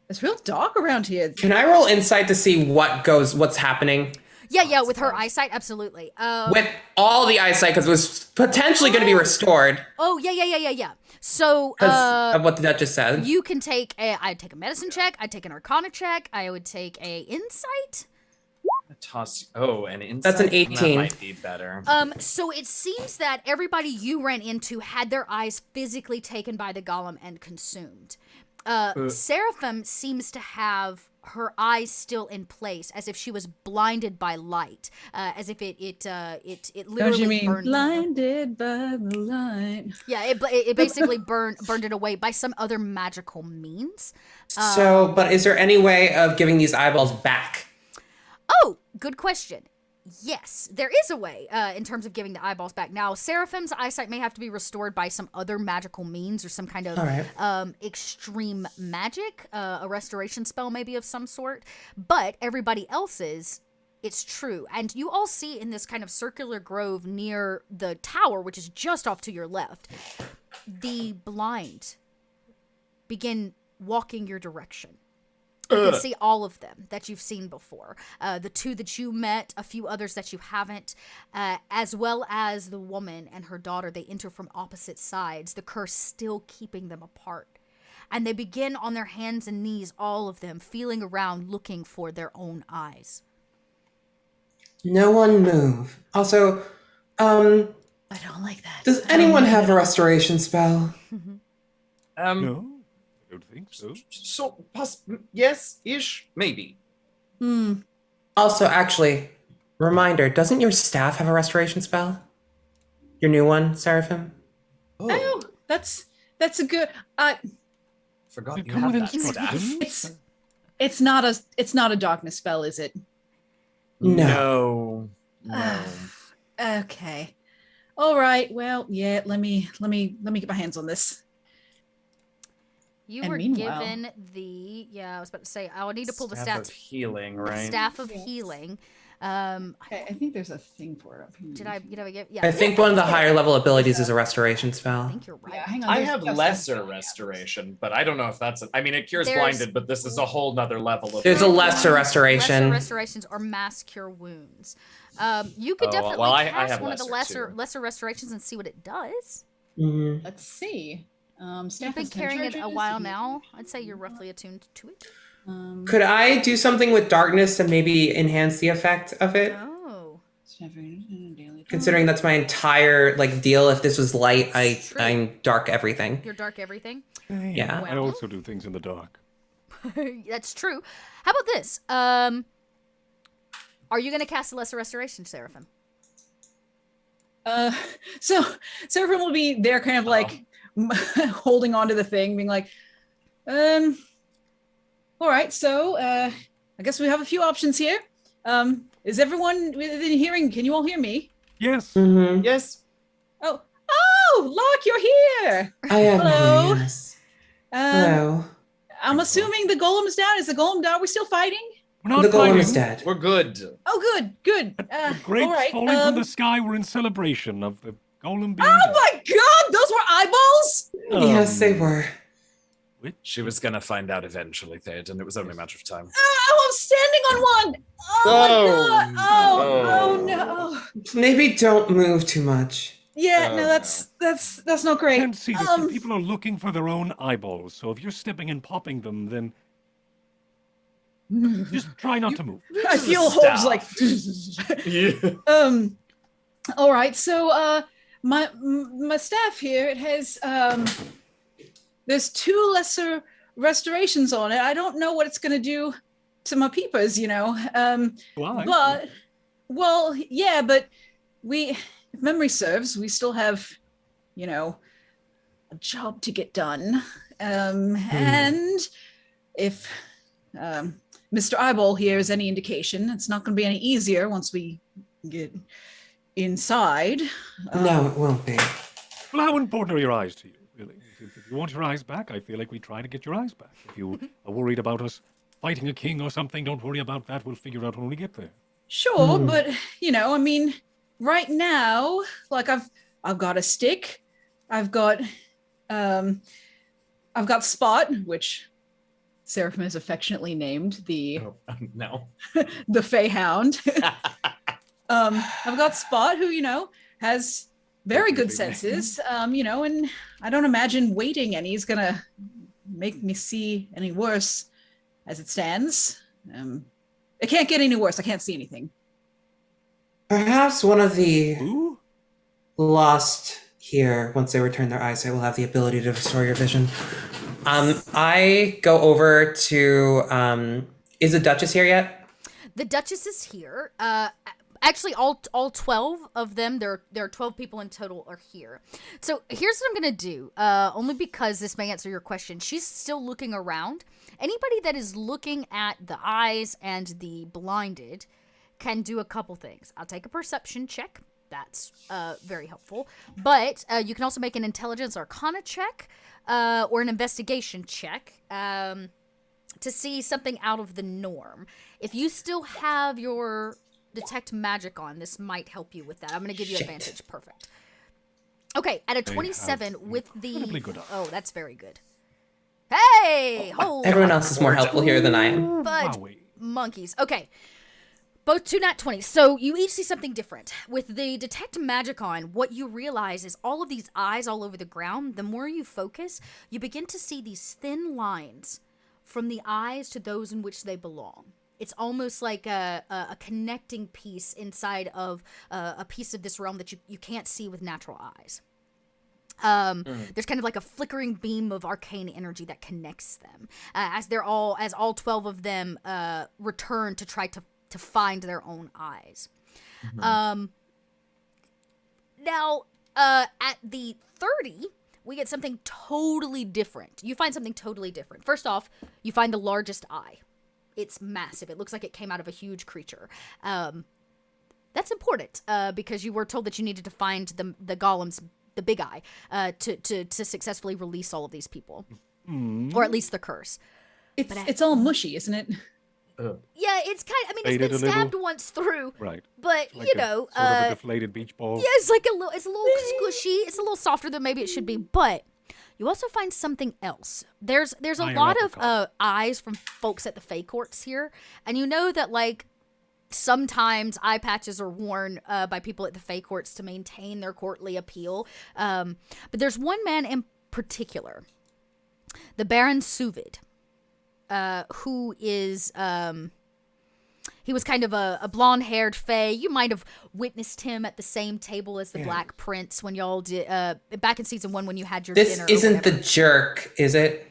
it's real dark around here. Can I roll insight to see what's happening? Yeah, with her eyesight, absolutely. With all the eyesight, because it was potentially going to be restored. Oh, yeah. So, Because of what the Duchess said. you can take I'd take a medicine check, I'd take an arcana check, I would take a insight. An insight. That's an 18. That might be better. So it seems that everybody you ran into had their eyes physically taken by the golem and consumed. Seraphim seems to have her eyes still in place, as if she was blinded by light, as if it literally Don't you mean burned. blinded by the light? Yeah, it basically burned it away by some other magical means. But is there any way of giving these eyeballs back? Oh, good question. Yes, there is a way in terms of giving the eyeballs back. Now, Seraphim's eyesight may have to be restored by some other magical means or some kind of extreme magic, a restoration spell maybe of some sort. But everybody else's, it's true. And you all see in this kind of circular grove near the tower, which is just off to your left, the blind begin walking your direction. You can see all of them that you've seen before. The two that you met, a few others that you haven't, as well as the woman and her daughter. They enter from opposite sides, the curse still keeping them apart. And they begin on their hands and knees, all of them, feeling around, looking for their own eyes. No one move. Also, I don't like that. does anyone have a restoration spell? No, I don't think so. So, yes, ish, maybe. Also, actually, reminder, doesn't your staff have a restoration spell? Your new one, Seraphim? Oh, that's a good. Forgot Did it you come have with that staff. instructions? It's not a darkness spell, is it? No. No. Okay. All right. Well, yeah. Let me get my hands on this. You And were meanwhile- given the I was about to say I'll need to pull the Staff of stats. healing, The right? staff of Yes. healing. I think there's a thing for it up here. Did I get? Yeah, I think one of the higher level abilities is a restoration spell. I think you're right. Yeah, hang on. I there's have just lesser a- restoration, but I don't know if that's. I mean, it cures There's- blinded, but this is a whole nother level of. There's a lesser Lesser restoration. restorations or mass cure wounds. You could Oh, definitely well, I cast have one of the lesser, too. lesser restorations and see what it does. Mhm. Let's see. You've Staff been has 10 carrying it a charges. while now. I'd say you're roughly attuned to it. Could I do something with darkness to maybe enhance the effect of it? Oh, Considering that's my entire deal. If this was light, True. I'm dark everything. you're dark everything. Yeah. I also do things in the dark. That's true. How about this? Are you gonna cast a lesser restoration, Seraphim? So Seraphim will be there, kind of like holding onto the thing, being like, all right, so I guess we have a few options here. Is everyone within hearing? Can you all hear me? Yes. Mm-hmm. Yes. Oh, Locke, you're here. I am Hello. here, yes. Um, Hello. I'm assuming the golem is down. Is the golem down? We're still fighting? We're not The golem fighting. is dead. We're good. Oh, good. The grapes all right. falling from the sky were in celebration of the golem being Oh dead. my God, those were eyeballs. Yes, they were. Which? She was gonna find out eventually, Theoden. It was only a matter of time. Oh, I'm standing on one. Oh my God. Oh no. Maybe don't move too much. Yeah, Oh, no, that's not I great. can't see this, but people are looking for their own eyeballs. So if you're stepping and popping them, then just try not to move. I This is feel a Holmes staff. like. Yeah. All right, so my staff here, it has there's 2 lesser restorations on it. I don't know what it's gonna do to my peepers, Why? but well, yeah, but if memory serves, we still have a job to get done, and if Mr. Eyeball here is any indication, it's not going to be any easier once we get inside. No, it won't be. Well, how important are your eyes to you, really? If you want your eyes back, I feel like we try to get your eyes back. If you are worried about us fighting a king or something, don't worry about that. We'll figure out when we get there. Sure, but I mean, right now, like I've got a stick, I've got Spot, which Seraphim has affectionately named the No. the Feyhound. I've got Spot, who has very good senses, and I don't imagine waiting any is gonna make me see any worse as it stands. It can't get any worse. I can't see anything. Perhaps one of the Ooh? lost here, once they return their eyesight, will have the ability to restore your vision. I go over to. Is the Duchess here yet? The Duchess is here. Actually, all 12 of them. There are 12 people in total are here. So here's what I'm gonna do. Only because this may answer your question. She's still looking around. Anybody that is looking at the eyes and the blinded can do a couple things. I'll take a perception check. That's very helpful. But you can also make an intelligence arcana check or an investigation check to see something out of the norm. If you still have your detect magic on, this might help you with that. I'm going to give you Shit. advantage. Perfect. Okay, at a They 27 have with the... incredibly good eyes. Oh, that's very good. Hey! Holy Everyone else is more helpful here than I am. fudge Wowie. monkeys. Okay. Both 2 nat 20s. So you each see something different. With the detect magic on, what you realize is all of these eyes all over the ground, the more you focus, you begin to see these thin lines from the eyes to those in which they belong. it's almost like a connecting piece inside of a piece of this realm that you can't see with natural eyes. There's kind of like a flickering beam of arcane energy that connects them as all 12 of them return to try to find their own eyes. Now, at the 30, we get something totally different. You find something totally different. First off, you find the largest eye. It's massive. It looks like it came out of a huge creature. That's important because you were told that you needed to find the golem's the big eye to successfully release all of these people, or at least the curse. It's all mushy, isn't it? Yeah, it's kind. I mean, it's been stabbed once through, right? But Like you know, sort of a deflated beach ball. yeah, it's like it's a little squishy. It's a little softer than maybe it should be. But you also find something else. There's a lot of eyes from folks at the Fae Courts here, and you know that like sometimes eye patches are worn by people at the Fae Courts to maintain their courtly appeal. But there's one man in particular, the Baron Suvid, who is he was kind of a blonde-haired Fae. You might have witnessed him at the same table as the Black Prince when y'all did back in season 1 when you had your dinner. This isn't the jerk, is it?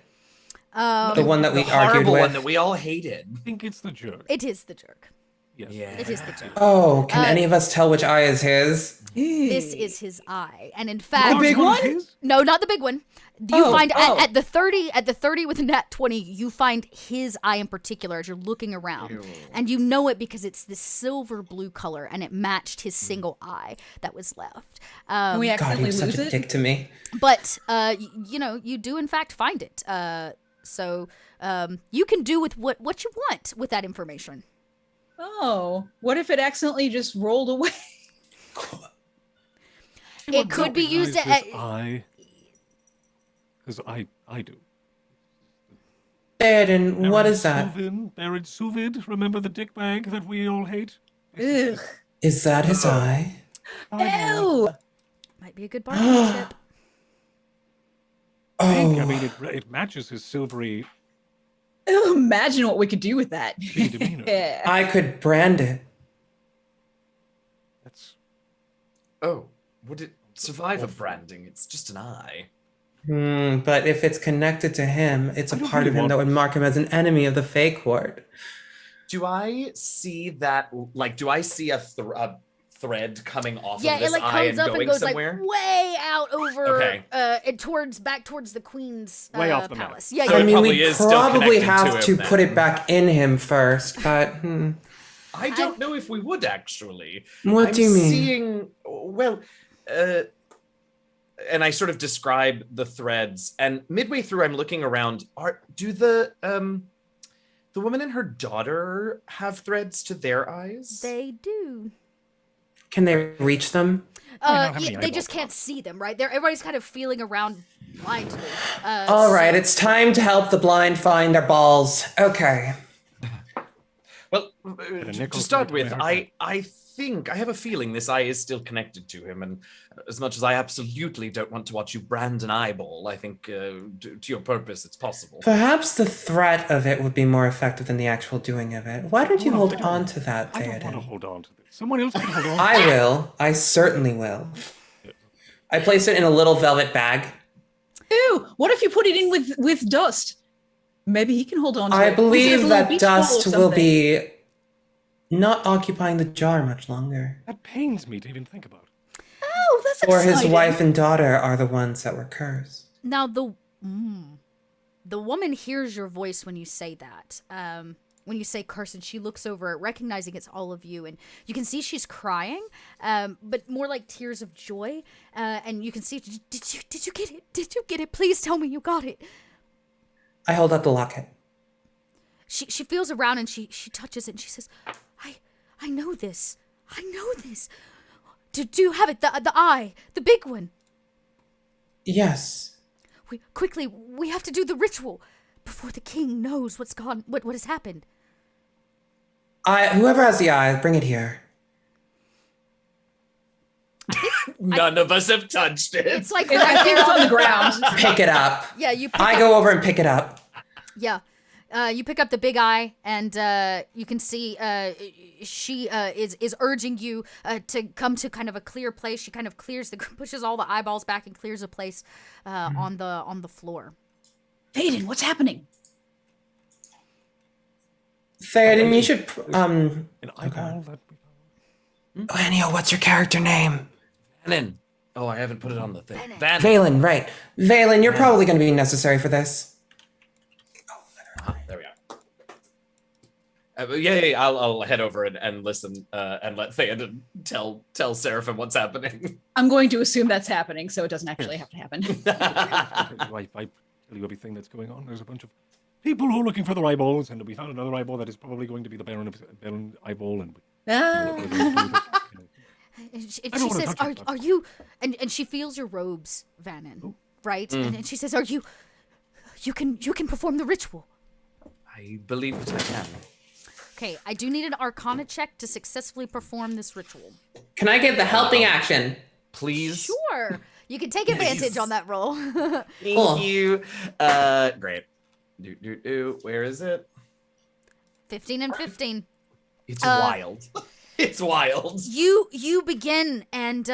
The one that we argued with. One that we all hated. I think it's the jerk. It is the jerk. Yes. Yeah. It is the jerk. Oh, can any of us tell which eye is his? This is his eye, and in fact, The big one? No, not the big one. You find at the 30 with a nat 20, you find his eye in particular as you're looking around. Ew. And you know it because it's this silver blue color and it matched his single eye that was left. Can we God, accidentally you're such lose a it? dick to me. But you know, you do in fact find it. So you can do with what you want with that information. Oh, what if it accidentally just rolled away? It could be used as at eye. Because I do. Baron, what is that? Baron Suvid, remember the dick bag that we all hate? Ugh. Is that his eye? Ew. might be a good bargaining chip. I Oh, mean, it matches his silvery Ew, imagine what we could do with that. demeanor. I could brand it. That's Oh, would it survive a branding? It's just an eye. But if it's connected to him, it's a I don't part of really him that want would mark him as an enemy of the Fae Court. Do I see that? Like, do I see a thread coming off Yeah, of this it like eye comes and up going and goes somewhere? like way out over, Okay. and back towards the queen's Way off the map. palace. Yeah, So yeah. I it mean, probably we is still probably connected have to to him put then. it back in him first, but I don't know if we would actually. what I'm do you mean? seeing, well, and I sort of describe the threads, and midway through, I'm looking around. Do the woman and her daughter have threads to their eyes? They do. Can they reach them? don't have any They just eyeballs. can't see them, right? Everybody's kind of feeling around blindly. All right, it's time to help the blind find their balls. Okay. Well, a to nickel start for the with, haircut. I have a feeling this eye is still connected to him, and as much as I absolutely don't want to watch you brand an eyeball, I think to your purpose it's possible. Perhaps the threat of it would be more effective than the actual doing of it. Why don't you hold on to that, I don't want to Theoden? hold on to this. Someone else can hold on. I will. I certainly will. I place it in a little velvet bag. Ew, what if you put it in with Dust? Maybe he can hold on to I it. Put it in a believe little that beach ball or Dust will something. be not occupying the jar much longer. That pains me to even think about. Oh, that's Or his exciting. wife and daughter are the ones that were cursed. Now the woman hears your voice when you say that. When you say curse, and she looks over, recognizing it's all of you, and you can see she's crying, but more like tears of joy. And you can see, did you get it? Did you get it? Please tell me you got it. I hold up the locket. She feels around and she touches it and she says, I know this. I know this. Do you have it? The eye, the big one. Yes. We have to do the ritual before the king knows what has happened. Whoever has the eye, bring it here. None of us have touched it. It's like I think it's on the ground. Pick it up. Yeah, you. Pick I up- go over and pick it up. Yeah, You pick up the big eye, and you can see she is urging you to come to kind of a clear place. She kind of pushes all the eyeballs back and clears a place on the floor. Aiden, what's happening? Theoden, you should. An eyeball that we Ennio, what's your character name? Vannon. Oh, I haven't put it on the thing. Vannon. Valen, right. Valen, you're probably going to be necessary for this. There we go. Yeah, I'll head over and listen and let Theoden tell Seraphim what's happening. I'm going to assume that's happening, so it doesn't actually have to happen. I tell you everything that's going on. There's a bunch of people who are looking for their eyeballs, and we found another eyeball that is probably going to be the Baron eyeball. And And she says, "Are you?" And she feels your robes, Vannon, right? And she says, "Are you? You can perform the ritual." I believe that I can. Okay, I do need an Arcana check to successfully perform this ritual. Can I get the helping action? Please. Sure, you can take advantage on that roll. Thank you. Great. Where is it? 15 and 15. It's wild. It's wild. You begin, and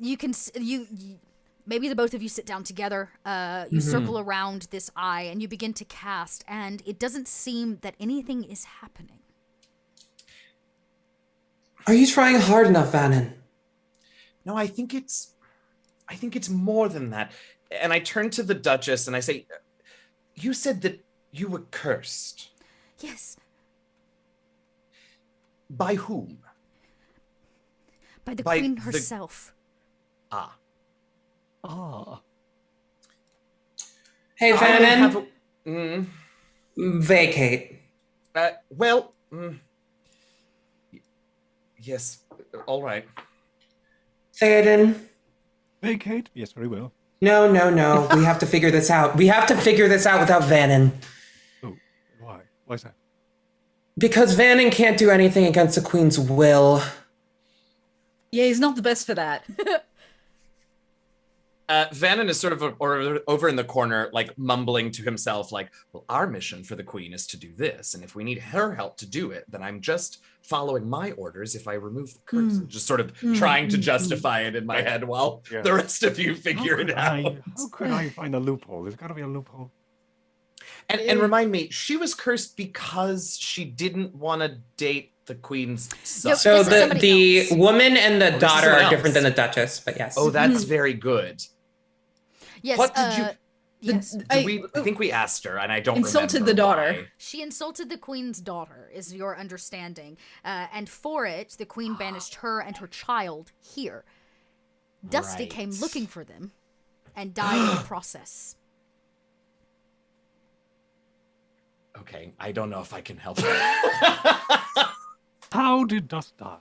you can maybe the both of you sit down together. You circle around this eye, and you begin to cast, and it doesn't seem that anything is happening. Are you trying hard enough, Vannon? No, I think it's more than that. And I turn to the Duchess and I say, "You said that you were cursed. Yes. By whom?" By the By queen the- herself. Ah. Hey, I Vannon, have a- vacate. well, yes, all right. Theoden, vacate. Yes, very well. no. We have to figure this out. We have to figure this out without Vannon. Oh, why? Why's that? Because Vannon can't do anything against the Queen's will. Yeah, he's not the best for that. Vannon is sort of over in the corner, like mumbling to himself, like, "Well, our mission for the Queen is to do this, and if we need her help to do it, then I'm just following my orders if I remove the curse." Just sort of trying to justify it in my head while the rest of you figure it out. How could I find a loophole? There's got to be a loophole. And remind me, she was cursed because she didn't want to date the Queen's son. Nope. So This is the somebody else. woman and the this is daughter someone are different else. than the Duchess, but yes. Oh, that's very good. Yes. What did you? Yes. I think we asked her, and I don't Insulted remember the daughter. why. She insulted the queen's daughter, is your understanding. And for it, the queen banished her and her child here. Dusty Right. came looking for them and died in the process. Okay, I don't know if I can help. How did Dusk die?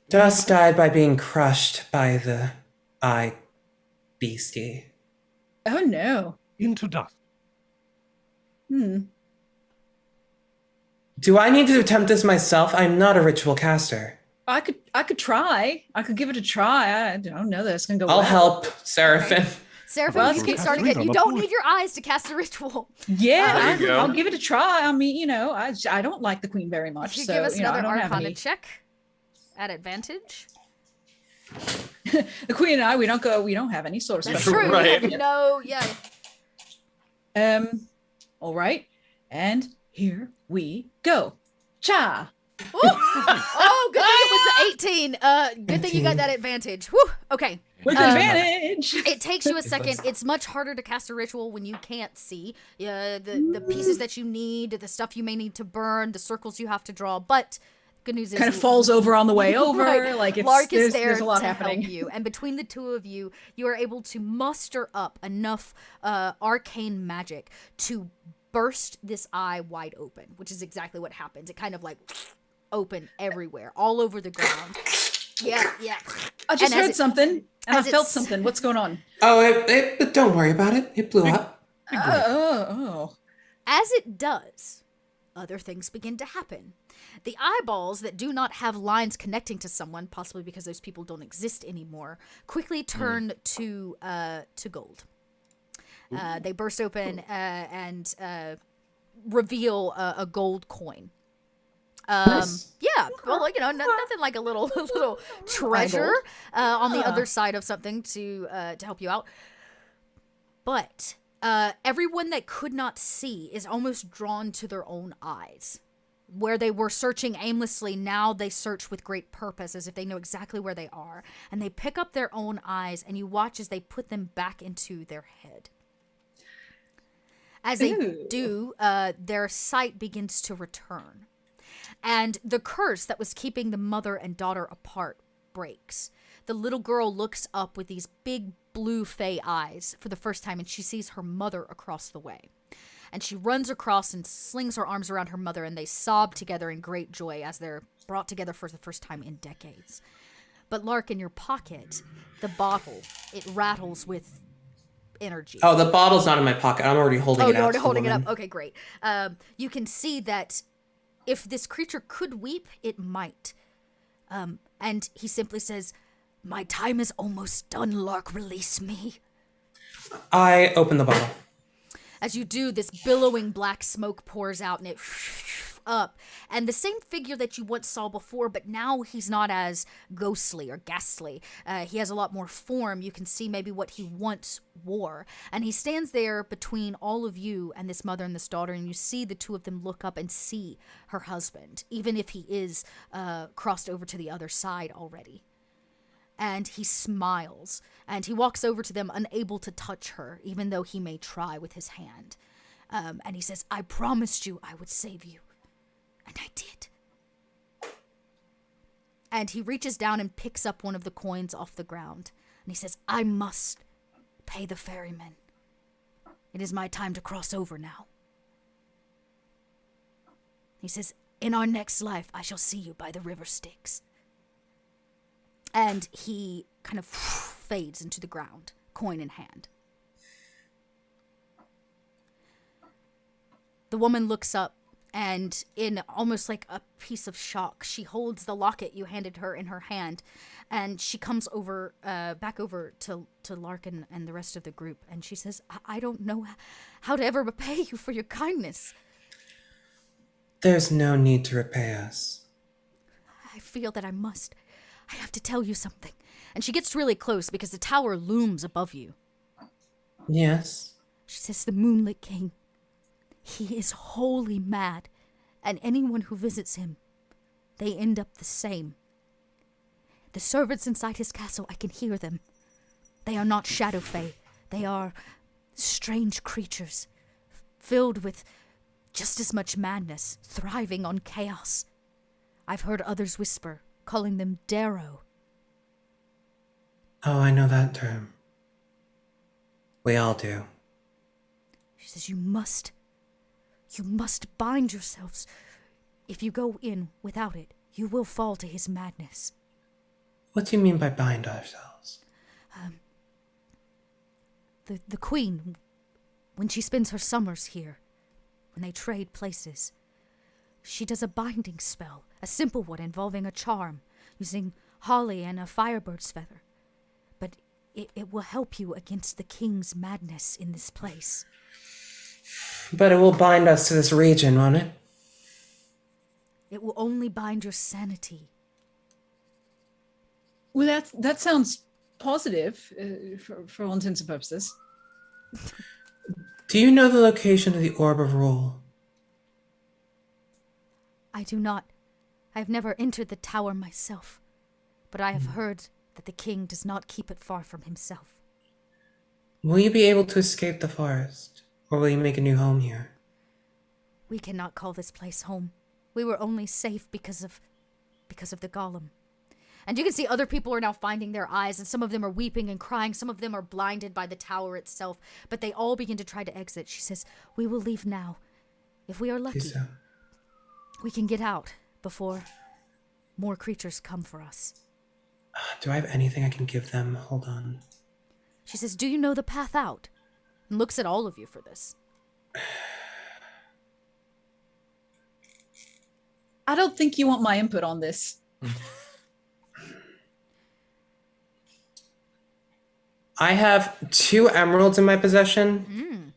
Dust died by being crushed by the eye beastie. Oh no. Into dust. Do I need to attempt this myself? I'm not a ritual caster. I could try. I could give it a try. I don't know that it's gonna go I'll well. help, Seraphim. Seraphim, Well, you it's keep okay. starting it. You don't need your eyes to cast a ritual. Yeah, There you go. I'll give it a try. I mean, I don't like the queen very much, You so give us I another don't have Arcana any. check at advantage. The queen and I, we don't have any sort of That's special. true. Right. We have no, yeah. All right, and here we go. Cha. Ooh. Oh, good thing it was the 18. Good thing you got that advantage. Whew. Okay. With advantage. It takes you a second. It's much harder to cast a ritual when you can't see the pieces that you need, the stuff you may need to burn, the circles you have to draw. But good news is Kind of falls over on the way over. Right. Like it's Lark is there there's a lot to happening. help you, and between the two of you, you are able to muster up enough arcane magic to burst this eye wide open, which is exactly what happens. It kind of like open everywhere, all over the ground. Yeah. I just And as heard something, and I as felt it's- something. What's going on? Oh, don't worry about it. It blew up. Oh. As it does, other things begin to happen. The eyeballs that do not have lines connecting to someone, possibly because those people don't exist anymore, quickly turn to gold. They burst open, and reveal a gold coin. Nice. Yeah, well, nothing like a little little treasure on the other side of something to help you out. But everyone that could not see is almost drawn to their own eyes. Where they were searching aimlessly, now they search with great purpose, as if they know exactly where they are. And they pick up their own eyes, and you watch as they put them back into their head. As they do, their sight begins to return. And the curse that was keeping the mother and daughter apart breaks. The little girl looks up with these big blue fey eyes for the first time, and she sees her mother across the way. And she runs across and slings her arms around her mother, and they sob together in great joy as they're brought together for the first time in decades. But Lark, in your pocket, the bottle, it rattles with energy. Oh, the bottle's not in my pocket. I'm already holding it out. Oh, you're already to the holding it woman. up. Okay, great. You can see that if this creature could weep, it might. And he simply says, "My time is almost done, Lark. Release me." I open the bottle. As you do, this billowing black smoke pours out and it up. And the same figure that you once saw before, but now he's not as ghostly or ghastly. He has a lot more form. You can see maybe what he once wore. And he stands there between all of you and this mother and this daughter, and you see the two of them look up and see her husband, even if he is crossed over to the other side already. And he smiles, and he walks over to them, unable to touch her, even though he may try with his hand. And he says, "I promised you I would save you, and I did." And he reaches down and picks up one of the coins off the ground, and he says, "I must pay the ferryman. It is my time to cross over now." He says, "In our next life, I shall see you by the river Styx." And he kind of fades into the ground, coin in hand. The woman looks up, and in almost like a piece of shock, she holds the locket you handed her in her hand, and she comes over, back over to Larkin and the rest of the group, and she says, I don't know how to ever repay you for your kindness. There's no need to repay us. I feel that I must. I have to tell you something. And she gets really close because the tower looms above you. Yes. She says, "The Moonlit King, he is wholly mad, and anyone who visits him, they end up the same. The servants inside his castle, I can hear them. They are not shadow fae. They are strange creatures, filled with just as much madness, thriving on chaos. I've heard others whisper, calling them Darrow." Oh, I know that term. We all do. She says, you must bind yourselves. If you go in without it, you will fall to his madness." What do you mean by bind ourselves? The queen, when she spends her summers here, when they trade places, she does a binding spell, a simple one involving a charm, using holly and a firebird's feather. But it will help you against the king's madness in this place. But it will bind us to this region, won't it? It will only bind your sanity. Well, that sounds positive for all intents and purposes. Do you know the location of the Orb of Rule? I do not. I have never entered the tower myself, but I have heard that the king does not keep it far from himself. Will you be able to escape the forest, or will you make a new home here? We cannot call this place home. We were only safe because of the Golem. And you can see other people are now finding their eyes, and some of them are weeping and crying. Some of them are blinded by the tower itself, but they all begin to try to exit. She says, "We will leave now. If we are lucky, we can get out before more creatures come for us." Do I have anything I can give them? Hold on. She says, "Do you know the path out?" And looks at all of you for this. I don't think you want my input on this. I have 2 emeralds in my possession.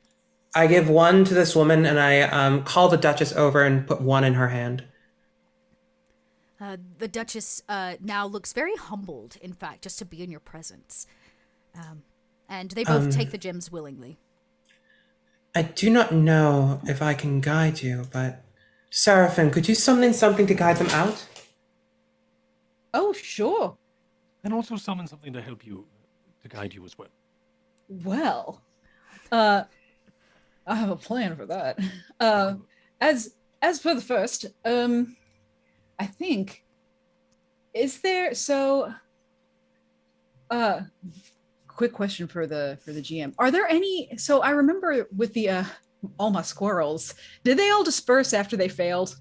I give one to this woman, and I call the Duchess over and put one in her hand. The Duchess now looks very humbled, in fact, just to be in your presence. And they both take the gems willingly. I do not know if I can guide you, but Seraphim, could you summon something to guide them out? Oh, sure. And also summon something to help you, to guide you as well. Well, I have a plan for that. As for the first, I think, is there quick question for the GM. Are there any, so I remember with the all my squirrels, did they all disperse after they failed?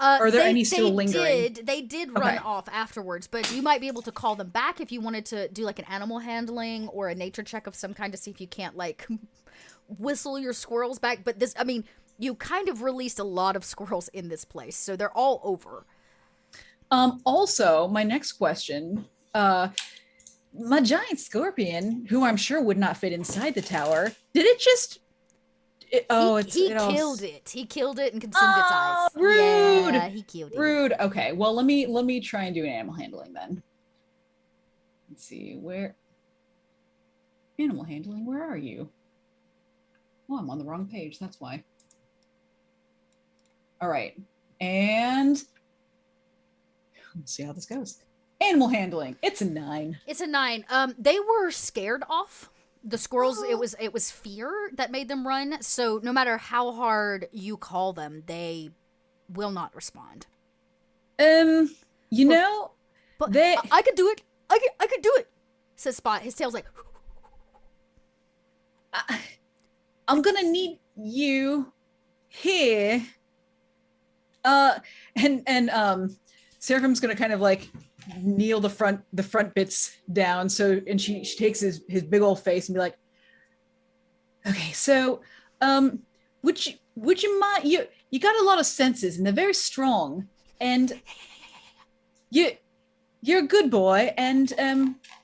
Are there any still lingering? They did run off afterwards, but you might be able to call them back if you wanted to do like an animal handling or a nature check of some kind to see if you can't like whistle your squirrels back. But this, I mean, you kind of released a lot of squirrels in this place, so they're all over. Also, my next question, my giant scorpion, who I'm sure would not fit inside the tower, did it just... He killed it. He killed it and consumed its eyes. Rude. Yeah, he killed it. Rude. Okay, well, let me try and do an animal handling then. Let's see, where... Animal handling, where are you? Oh, I'm on the wrong page, that's why. All right, and let's see how this goes. Animal handling, it's a 9. It's a 9. They were scared off. The squirrels, it was fear that made them run. So no matter how hard you call them, they will not respond. You know, but I could do it. I could do it. Says Spot. His tail's like. I'm gonna need you here. And Seraphim's gonna kind of like kneel the front bits down, so, and she takes his big old face and be like, okay, so would you mind, you got a lot of senses and they're very strong, and you're a good boy, and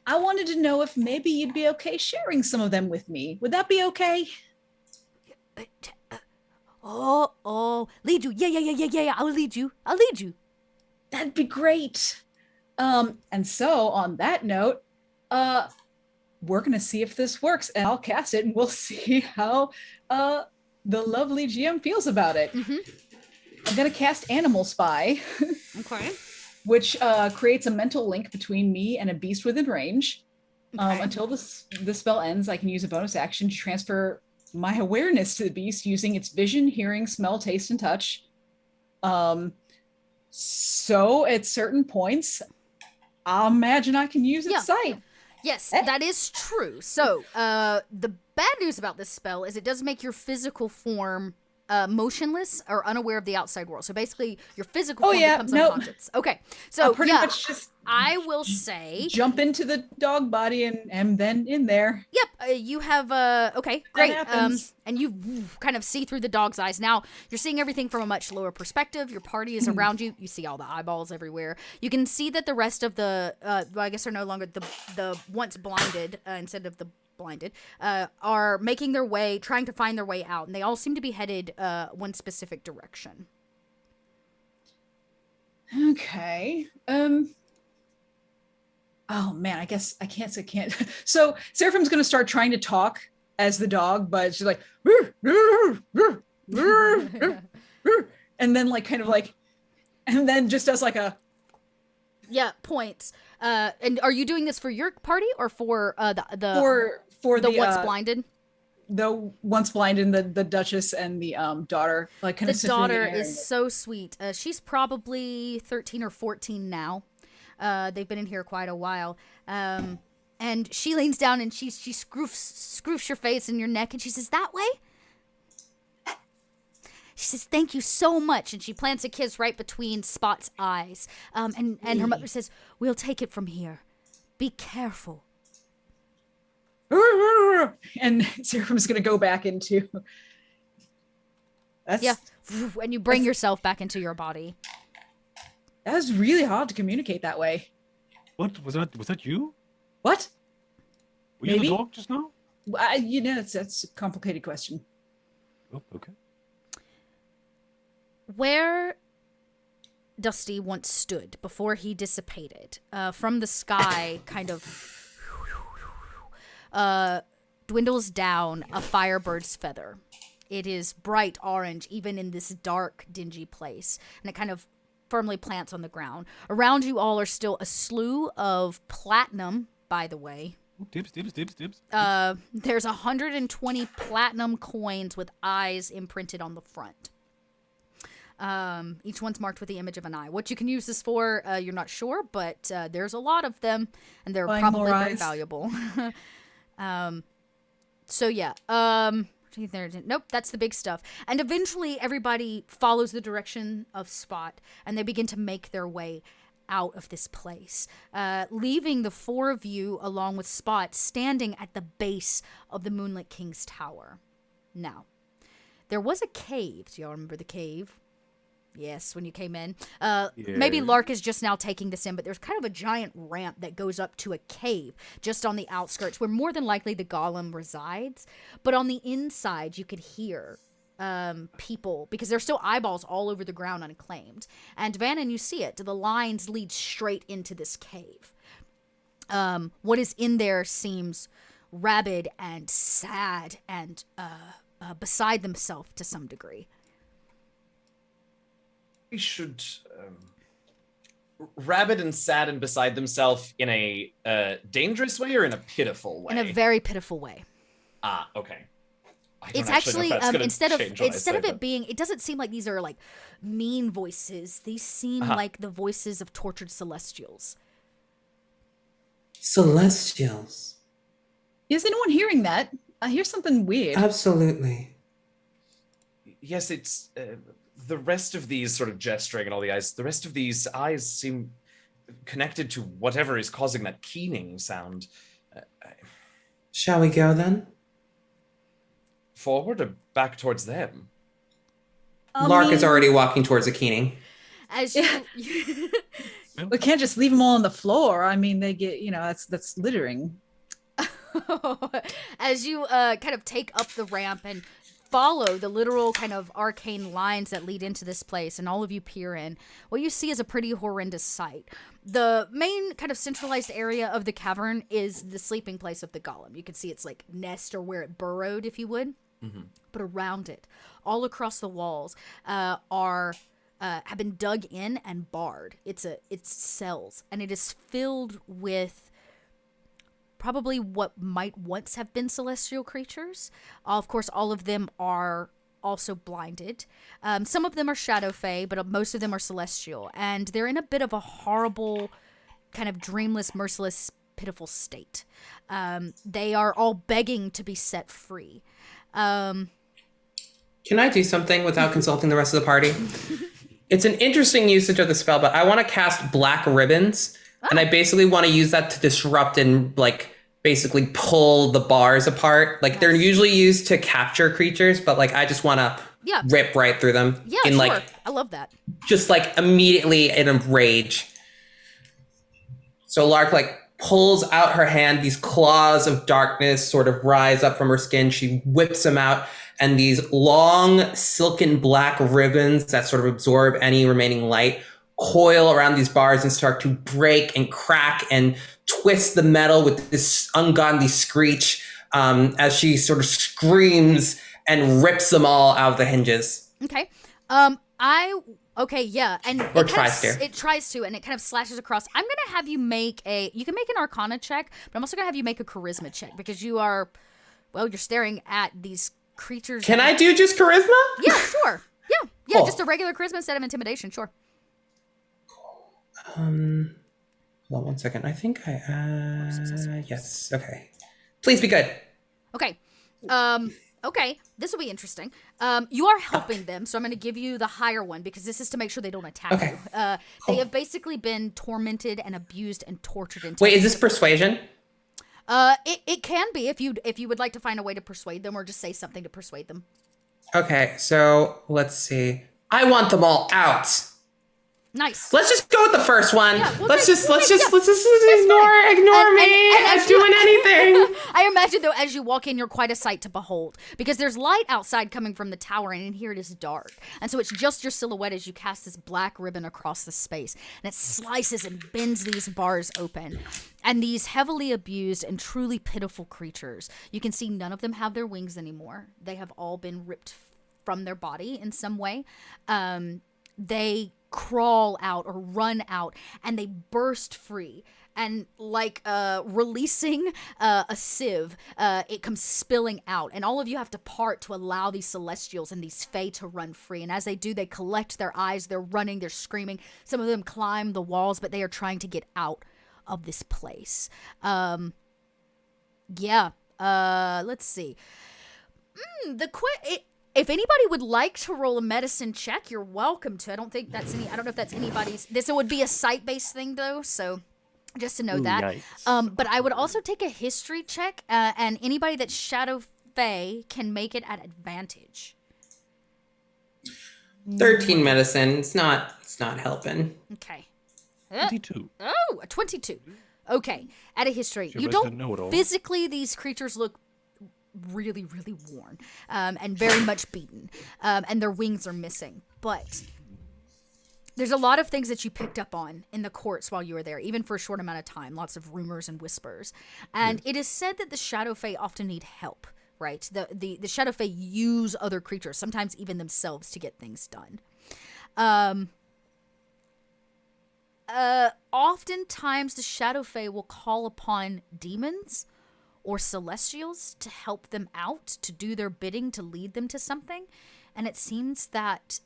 I wanted to know if maybe you'd be okay sharing some of them with me. Would that be okay? Lead you. Yeah, I'll lead you. That'd be great. And so on that note, we're gonna see if this works, and I'll cast it and we'll see how the lovely GM feels about it. Mm-hmm. I'm gonna cast Animal Spy. Okay. Which creates a mental link between me and a beast within range. Okay. Until the spell ends, I can use a bonus action to transfer my awareness to the beast using its vision, hearing, smell, taste, and touch. So at certain points, I'll imagine I can use its sight. Yes, that is true. So the bad news about this spell is it does make your physical form motionless or unaware of the outside world. So basically, your physical form becomes unconscious. Okay, so pretty much just I will say jump into the dog body and then in there. Yep, you have okay, great. And you kind of see through the dog's eyes. Now you're seeing everything from a much lower perspective. Your party is around you. You see all the eyeballs everywhere. You can see that the rest of the I guess are no longer the once blinded instead of the blinded are making their way, trying to find their way out, and they all seem to be headed one specific direction. Okay. Oh man, I guess I can't. So Seraphim's gonna start trying to talk as the dog, but she's like, and then like kind of like, and then just does like a points. And are you doing this for your party or for for the once blinded? The once blinded, the Duchess and the daughter, like kind of. The daughter is so sweet. She's probably 13 or 14 now. They've been in here quite a while. And she leans down and she scroofs your face and your neck and she says, "That way?" She says, "Thank you so much." And she plants a kiss right between Spot's eyes. And her mother says, "We'll take it from here. Be careful." And Seraphim's going to go back into... And you bring yourself back into your body. That was really hard to communicate that way. What was that? Was that you? What? Were you the dog just now? You know, that's a complicated question. Oh, okay. Where Dusty once stood before he dissipated, from the sky kind of dwindles down a firebird's feather. It is bright orange, even in this dark, dingy place, and it kind of firmly plants on the ground. Around you all are still a slew of platinum, by the way. Dibs. There's 120 platinum coins with eyes imprinted on the front. Each one's marked with the image of an eye. What you can use this for, you're not sure, but there's a lot of them, and they're Buying probably more very eyes. valuable. So yeah. Nope, that's the big stuff. And eventually everybody follows the direction of Spot, and they begin to make their way out of this place, leaving the four of you along with Spot standing at the base of the Moonlit King's tower. Now, there was a cave. Do y'all remember the cave? Yes, when you came in. Maybe Lark is just now taking this in, but there's kind of a giant ramp that goes up to a cave just on the outskirts where more than likely the golem resides. But on the inside, you could hear people, because there's still eyeballs all over the ground unclaimed. And Vannon, you see it. The lines lead straight into this cave. What is in there seems rabid and sad and beside themselves to some degree. We should rabid and sad and beside themselves in a dangerous way or in a pitiful way? In a very pitiful way. Ah, okay. It's actually instead of it being, it doesn't seem like these are like mean voices. These seem like the voices of tortured celestials. Celestials. Is anyone hearing that? I hear something weird. Absolutely. Yes, it's the rest of these sort of gesturing and all the eyes. The rest of these eyes seem connected to whatever is causing that keening sound. Shall we go then? Forward or back towards them? Lark is already walking towards the keening. As you, We can't just leave them all on the floor. I mean, they get, that's littering. as you kind of take up the ramp and follow the literal kind of arcane lines that lead into this place, and all of you peer in, what you see is a pretty horrendous sight. The main kind of centralized area of the cavern is the sleeping place of the golem. You can see its like nest, or where it burrowed, if you would. Mm-hmm. But around it, all across the walls, have been dug in and barred. It's cells, and it is filled with probably what might once have been celestial creatures. Of course, all of them are also blinded. Some of them are shadow fae, but most of them are celestial. And they're in a bit of a horrible, kind of dreamless, merciless, pitiful state. They are all begging to be set free. Can I do something without consulting the rest of the party? It's an interesting usage of the spell, but I want to cast Black Ribbons. And I basically want to use that to disrupt and like basically pull the bars apart. Like they're usually used to capture creatures, but like I just want to rip right through them. Yeah, in sure. like I love that. just like immediately in a rage. So Lark like pulls out her hand. These claws of darkness sort of rise up from her skin. She whips them out, and these long silken black ribbons that sort of absorb any remaining light coil around these bars and start to break and crack and twist the metal with this ungodly screech as she sort of screams and rips them all out of the hinges. Okay. Yeah, and Or tries to. It tries to, and it kind of slashes across. I'm gonna have you make you can make an Arcana check, but I'm also gonna have you make a Charisma check, because you're staring at these creatures. Can I do just charisma? Yeah, sure. Yeah, Cool. just a regular Charisma instead of Intimidation, sure. Hold on 1 second. I think yes. Okay. Please be good. Okay. Okay, this will be interesting. You are helping them, so I'm going to give you the higher one, because this is to make sure they don't attack Okay. you. Cool. They have basically been tormented and abused and tortured. Wait, is this persuasion? It can be if you would like to find a way to persuade them, or just say something to persuade them. Okay, so let's see. I want them all out. Nice. Let's just go with the first one. Yeah, let's just ignore And me. I'm as you- doing anything. I imagine, though, as you walk in, you're quite a sight to behold because there's light outside coming from the tower, and in here it is dark. And so it's just your silhouette as you cast this black ribbon across the space, and it slices and bends these bars open. And these heavily abused and truly pitiful creatures, you can see none of them have their wings anymore. They have all been ripped from their body in some way. They crawl out or run out, and they burst free. And like releasing a sieve, it comes spilling out. And all of you have to part to allow these celestials and these fae to run free. And as they do, they collect their eyes. They're running. They're screaming. Some of them climb the walls, but they are trying to get out of this place. Let's see. If anybody would like to roll a medicine check, you're welcome to. I don't know if that's anybody's. This would be a site-based thing, though, so just to know that. Yikes. But I would also take a history check, and anybody that's Shadow Fae can make it at advantage. 13 medicine. It's not helping. Okay. 22. Oh, a 22. Okay. At a history. Sure, You but I didn't know it don't all. physically, these creatures look really, really worn and very much beaten. And their wings are missing. But there's a lot of things that you picked up on in the courts while you were there, even for a short amount of time. Lots of rumors and whispers. And it is said that the Shadow Fae often need help, right? The Shadow Fae use other creatures, sometimes even themselves, to get things done. Oftentimes the Shadow Fae will call upon demons or celestials to help them out, to do their bidding, to lead them to something. And it seems that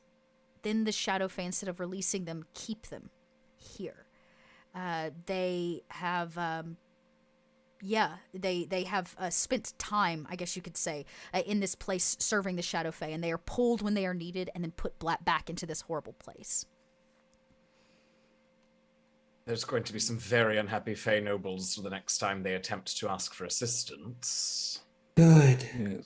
then the Shadow Fae, instead of releasing them, keep them here. They have, they have spent time, I guess you could say, in this place serving the Shadow Fae, and they are pulled when they are needed and then put back into this horrible place. There's going to be some very unhappy Fey nobles the next time they attempt to ask for assistance. Good. Yes.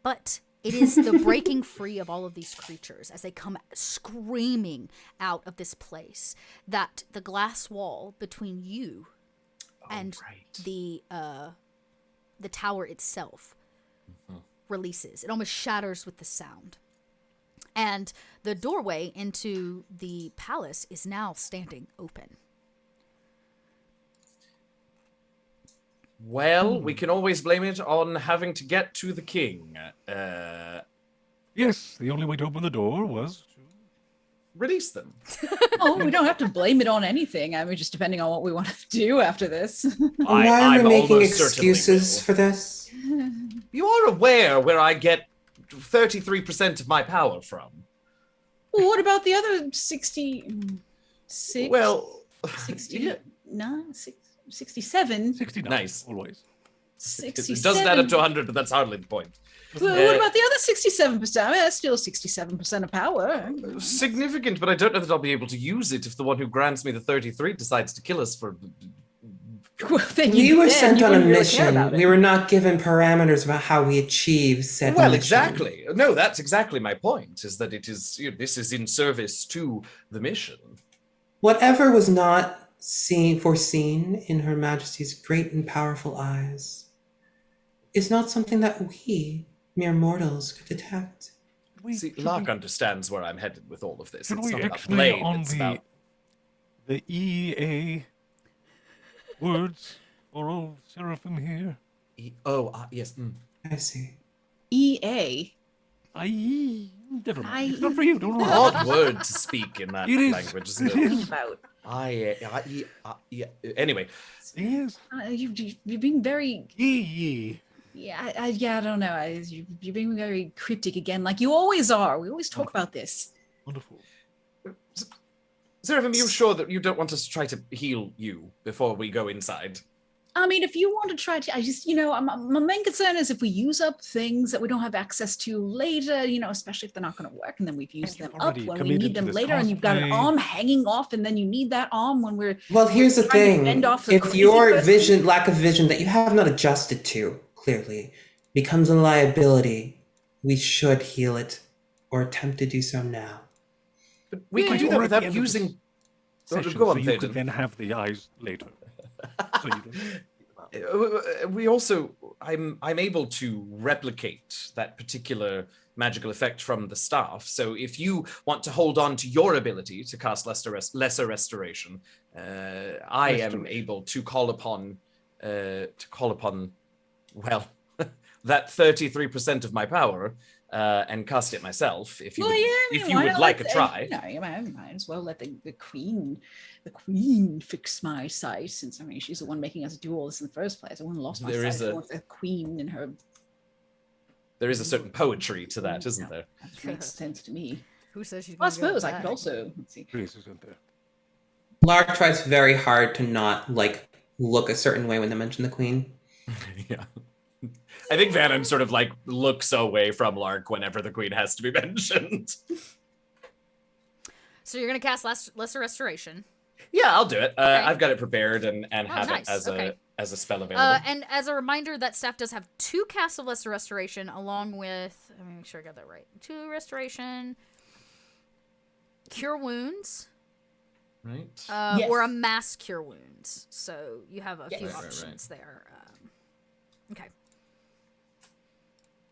But it is the breaking free of all of these creatures as they come screaming out of this place that the glass wall between you and the tower itself releases. It almost shatters with the sound. And the doorway into the palace is now standing open. Well, we can always blame it on having to get to the king. Yes, the only way to open the door was to... Release them. Oh, we don't have to blame it on anything. I mean, just depending on what we want to do after this. Why are I'm we making almost certainly excuses will. for this? You are aware where I get 33% of my power from. Well, what about the other 66? Well, 69, 67. 69. Nice. Always. 67. It doesn't add up to 100, but that's hardly the point. Well, what about the other 67%? I mean, that's still 67% of power. Significant, but I don't know that I'll be able to use it if the one who grants me the 33 decides to kill us for... Well, then We were sent on a wouldn't really care mission. about it. We were not given parameters about how we achieve said Well, mission. exactly. No, that's exactly my point, is that it is, this is in service to the mission. Whatever was not foreseen in Her Majesty's great and powerful eyes is not something that we, mere mortals, could detect. See, Locke understands where I'm headed with all of this. Should It's we not about actually blame, on it's about... the EA words for old Seraphim here? Yes. I see. EA. Never mind. It's not for you. Don't worry. Odd word to speak in that It is. language, isn't It it? is. About. Anyway, Yes. You're being very. Yee. Yeah, I don't know. You're being very cryptic again, like you always are. We always talk about this. Wonderful. Seraphim, are you sure that you don't want us to try to heal you before we go inside? I mean, if you want to try to, I just, my main concern is if we use up things that we don't have access to later, especially if they're not going to work, and then we've used them you've up already when we committed need to them this later, and you've got an cosplay. arm hanging off, and then you need that arm when we're. Well, here's the trying to thing. fend off the If crazy your person. lack of vision that you have not adjusted to, clearly, becomes a liability, we should heal it or attempt to do so now. We can do that Or at the without end of this using. session, Go on, so you could Thaden. then have the eyes later. So you don't- We also, I'm able to replicate that particular magical effect from the staff. So if you want to hold on to your ability to cast lesser restoration, I am able to call upon, well, that 33% of my power and cast it myself. If you Well, would, yeah, I mean, if you why would not like a let try. you might as well let the queen fix my sight, since I mean she's the one making us do all this in the first place. I wouldn't have lost my There sight is if I a- want the queen and her. There is a certain poetry to that, isn't No, there? that makes sense to me. Who says she's Well, I gonna go suppose I could back? also let's see. Please, isn't there? Lark tries very hard to not like look a certain way when they mention the queen. Yeah. I think Vannon sort of like looks away from Lark whenever the queen has to be mentioned. So you're gonna cast lesser restoration. Yeah, I'll do it. Okay. I've got it prepared and have nice. it as Okay. a spell available. And as a reminder, that staff does have 2 casts of lesser restoration, along with, let me make sure I got that right. 2 restoration, cure wounds, Right. Yes. or a mass cure wounds. So you have a few Yes. Right. options there. Okay.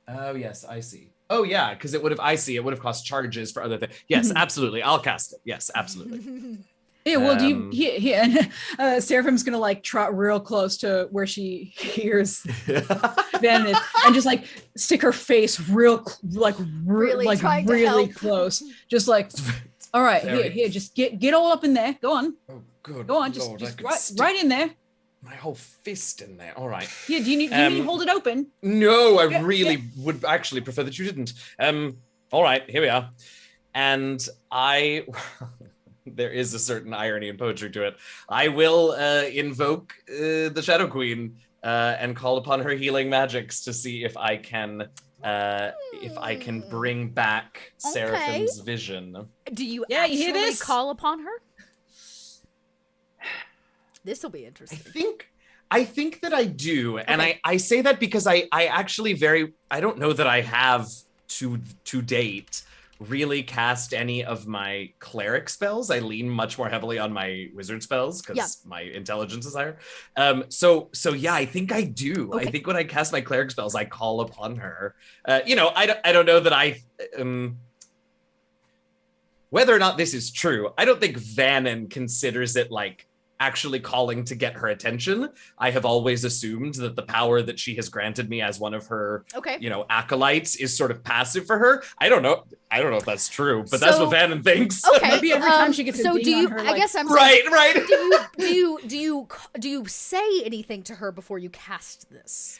Oh yes, I see. Oh yeah, because it would have cost charges for other things. Yes, absolutely. I'll cast it. Yes, absolutely. Yeah, well, do you? Um, Seraphim's gonna like trot real close to where she hears Vannon and just like stick her face Really trying to really help. close, just like. All right, Very- here, just get all up in there. Go on, Oh good. go on, just right in there. my whole fist in there. All right. Yeah, do you need to hold it open? No, I Yeah, really would actually prefer that you didn't. All right, here we are. And there is a certain irony and poetry to it. I will invoke the Shadow Queen and call upon her healing magics to see if I can bring back Seraphim's vision. Do you Yeah, you actually hear this? call upon her? This will be interesting. I think that I do, and Okay. I say that because I actually I don't know that I have to date really cast any of my cleric spells. I lean much more heavily on my wizard spells because my intelligence is higher. So yeah, I think I do. Okay. I think when I cast my cleric spells, I call upon her. I don't know that I. Whether or not this is true, I don't think Vannon considers it like actually calling to get her attention. I have always assumed that the power that she has granted me as one of her, Okay. acolytes is sort of passive for her. I don't know if that's true, but that's So- what Vannon thinks. Okay. Maybe every time she gets a so ding do you? on her, I like- guess I'm Right. Do you say anything to her before you cast this?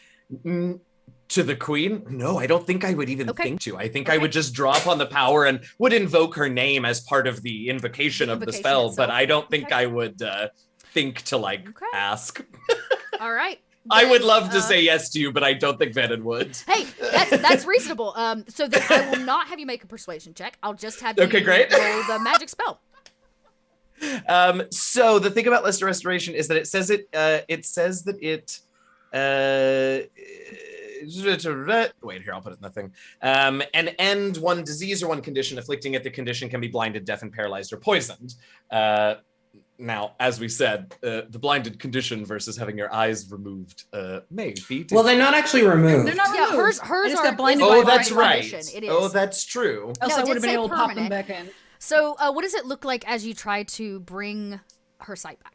To the queen? No, I don't think I would even Okay. think to. I think I would just draw upon the power and would invoke her name as part of the invocation of the invocation spell, but itself. I don't think Okay. I would think to Okay. ask. All right. I would Then, love to say yes to you, but I don't think Vannon would. Hey, that's reasonable. So then I will not have you make a persuasion check. I'll just have you Okay, great. roll the magic spell. So the thing about Lesser Restoration is that it says that it wait here, I'll put it in the thing. And end one disease or one condition afflicting it. The condition can be blinded, deafened, paralyzed, or poisoned. Now, as we said, the blinded condition versus having your eyes removed may be. Well, they're not actually removed. They're not Yeah, removed. hers I just are. got blinded is by Oh, a that's blind right. condition. It is. Oh, that's true. Else No, I it would did have been say able to pop them permanent. back in. So, what does it look like as you try to bring her sight back?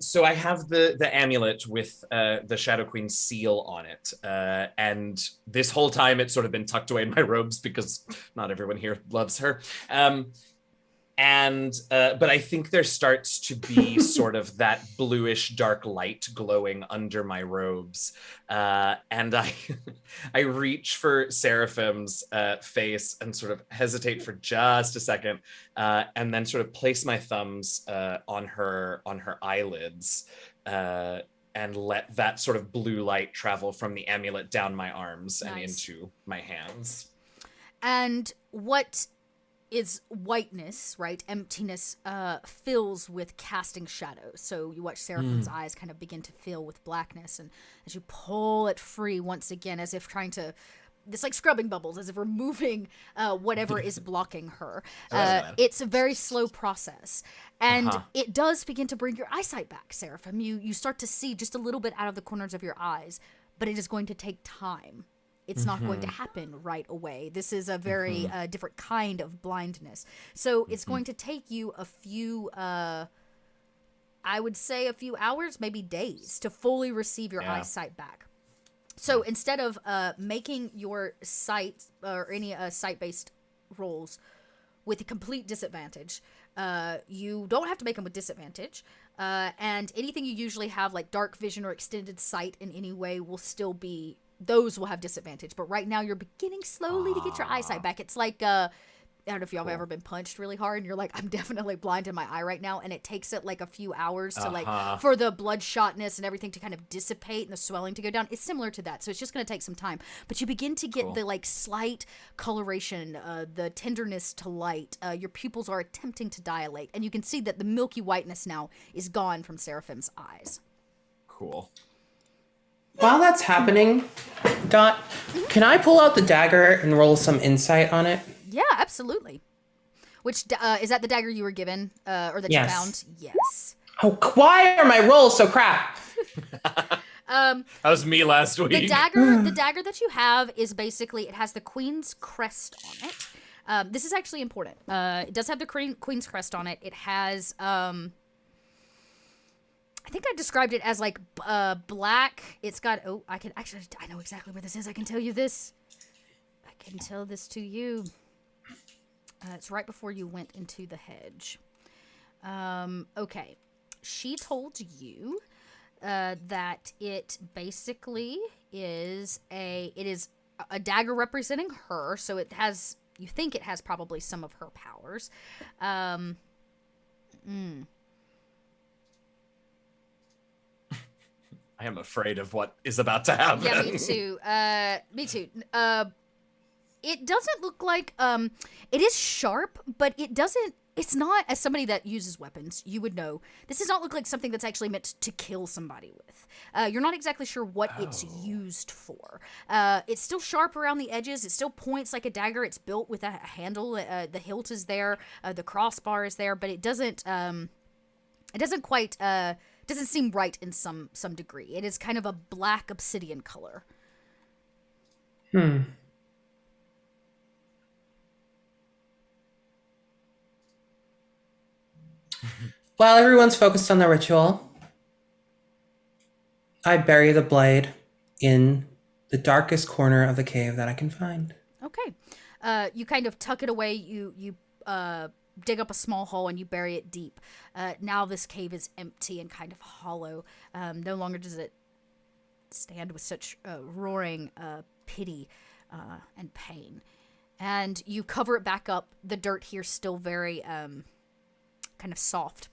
So I have the amulet with the Shadow Queen's seal on it, and this whole time it's sort of been tucked away in my robes because not everyone here loves her. But I think there starts to be sort of that bluish dark light glowing under my robes, and I I reach for Seraphim's face and sort of hesitate for just a second, and then sort of place my thumbs on her eyelids. And let that sort of blue light travel from the amulet down my arms and Nice. into my hands. And what is whiteness, right? Emptiness fills with casting shadows. So you watch Seraphim's eyes kind of begin to fill with blackness, and as you pull it free once again, as if trying to this like scrubbing bubbles as if removing whatever is blocking her. That. It's a very slow process, and it does begin to bring your eyesight back, Seraphim. You start to see just a little bit out of the corners of your eyes, but it is going to take time. It's not going to happen right away. This is a very different kind of blindness. So it's going to take you a few, I would say a few hours, maybe days, to fully receive your eyesight back. So instead of making your sight or any sight-based rolls with a complete disadvantage, you don't have to make them with disadvantage. And anything you usually have, like dark vision or extended sight in any way, will still be... Those will have disadvantage, but right now you're beginning slowly to get your eyesight back. It's like, I don't know if y'all have ever been punched really hard and you're like, I'm definitely blind in my eye right now, and it takes it like a few hours to like, for the bloodshotness and everything to kind of dissipate and the swelling to go down. It's similar to that, so it's just going to take some time. But you begin to get the like slight coloration, the tenderness to light. Your pupils are attempting to dilate, and you can see that the milky whiteness now is gone from Seraphim's eyes. Cool. While that's happening, Dot, can I pull out the dagger and roll some insight on it? Yeah, absolutely. Which, is that the dagger you were given, or that you found? Yes. Oh, why are my rolls so crap? That was me last week. The dagger that you have is basically, it has the Queen's crest on it. This is actually important. It does have the Queen's crest on it. It has, I think I described it as like black. It's got, I know exactly where this is. I can tell you this. I can tell this to you. It's right before you went into the hedge. Okay. She told you that it basically is a dagger representing her. So it has, you think it has probably some of her powers. I am afraid of what is about to happen. Yeah, me too. Me too. It doesn't look like, it is sharp, but it's not, as somebody that uses weapons, you would know, this does not look like something that's actually meant to kill somebody with. You're not exactly sure what it's used for. It's still sharp around the edges. It still points like a dagger. It's built with a handle. The hilt is there. The crossbar is there, but it doesn't quite, doesn't seem right in some degree. It is kind of a black obsidian color. While everyone's focused on the ritual, I bury the blade in the darkest corner of the cave that I can find. Okay. You kind of tuck it away. You dig up a small hole and you bury it deep. Now this cave is empty and kind of hollow. No longer does it stand with such roaring pity and pain. And you cover it back up. The dirt here still very kind of soft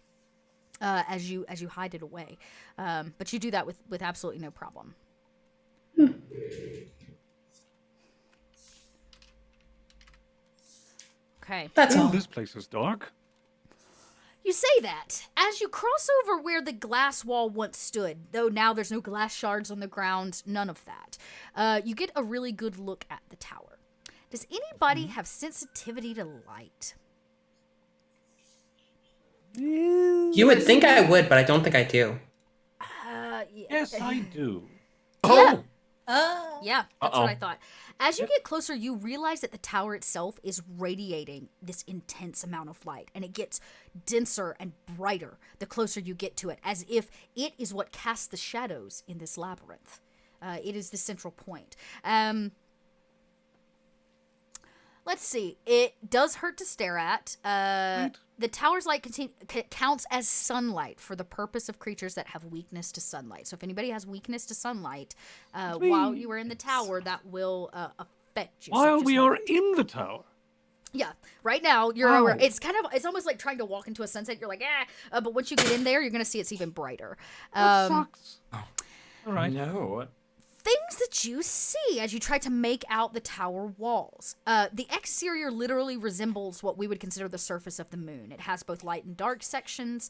as you hide it away. But you do that with absolutely no problem. Okay. That's all. This place is dark. You say that. As you cross over where the glass wall once stood, though now there's no glass shards on the ground, none of that, you get a really good look at the tower. Does anybody have sensitivity to light? You would think I would, but I don't think I do. Yes, I do. Oh! Yeah, that's what I thought. As you get closer, you realize that the tower itself is radiating this intense amount of light, and it gets denser and brighter the closer you get to it, as if it is what casts the shadows in this labyrinth. It is the central point. Let's see. It does hurt to stare at. The tower's light counts as sunlight for the purpose of creatures that have weakness to sunlight. So if anybody has weakness to sunlight, while you are in the tower, that will affect you. While we are in the tower? Yeah. Right now, you're Wow. over. It's almost like trying to walk into a sunset. You're like, but once you get in there, you're going to see it's even brighter. That sucks. All right. No. things that you see as you try to make out the tower walls. The exterior literally resembles what we would consider the surface of the moon. It has both light and dark sections,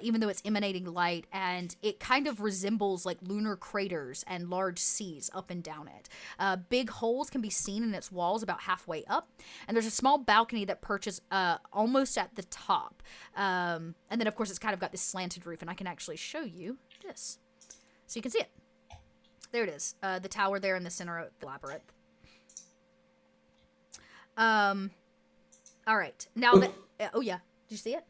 even though it's emanating light, and it kind of resembles like lunar craters and large seas up and down it. Big holes can be seen in its walls about halfway up, and there's a small balcony that perches almost at the top. And then, of course, it's kind of got this slanted roof, and I can actually show you this. So you can see it. There it is. The tower there in the center of the labyrinth. All right. Now that... oh, yeah. Did you see it?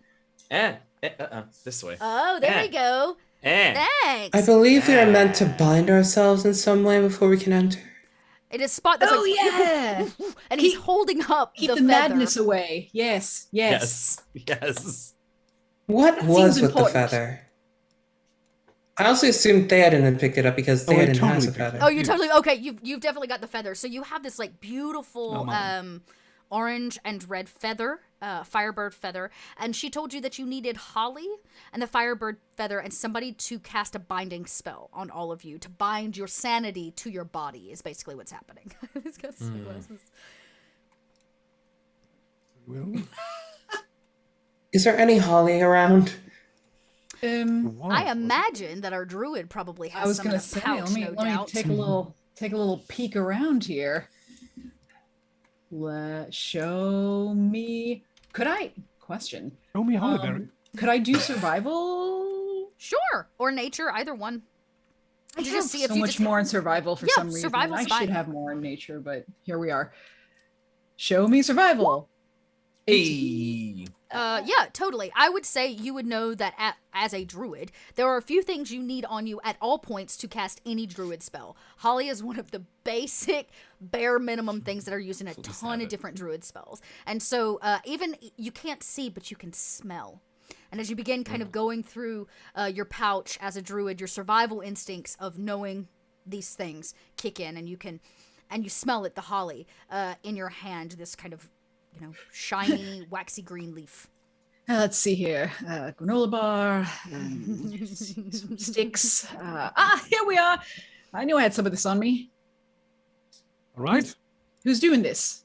This way. Oh, there we go. Thanks. I believe we are meant to bind ourselves in some way before we can enter. It is Spot that's yeah. And he's holding up Keep the the feather. madness away. Yes. Yes. What was seems with the important. feather? I also assumed Theoden had picked it up because I Theoden totally has a picked it feather. up. Oh, you totally... Okay, you've definitely got the feather. So you have this, like, beautiful orange and red feather, firebird feather. And she told you that you needed holly and the firebird feather and somebody to cast a binding spell on all of you to bind your sanity to your body is basically what's happening. He's got sunglasses. Well, Is there any holly around? I imagine that our druid probably has I was some in gonna a say, pouch, let me doubt. take a little peek around here. Show me. Question. show me Hollyberry. Could I do survival? Sure, or nature, either one. I To have just see if so you much just- more in survival for Yeah, some reason. survival's I fine. should have more in nature, but here we are. Show me survival. Hey. Yeah, totally. I would say you would know that as a druid, there are a few things you need on you at all points to cast any druid spell. Holly is one of the basic, bare minimum things that are used in a ton of different druid spells. And so even you can't see, but you can smell. And as you begin kind of going through your pouch as a druid, your survival instincts of knowing these things kick in, and you smell it, the holly, in your hand, this kind of, shiny, waxy green leaf. Let's see here. Granola bar, some sticks. Here we are. I knew I had some of this on me. All right. Who's doing this?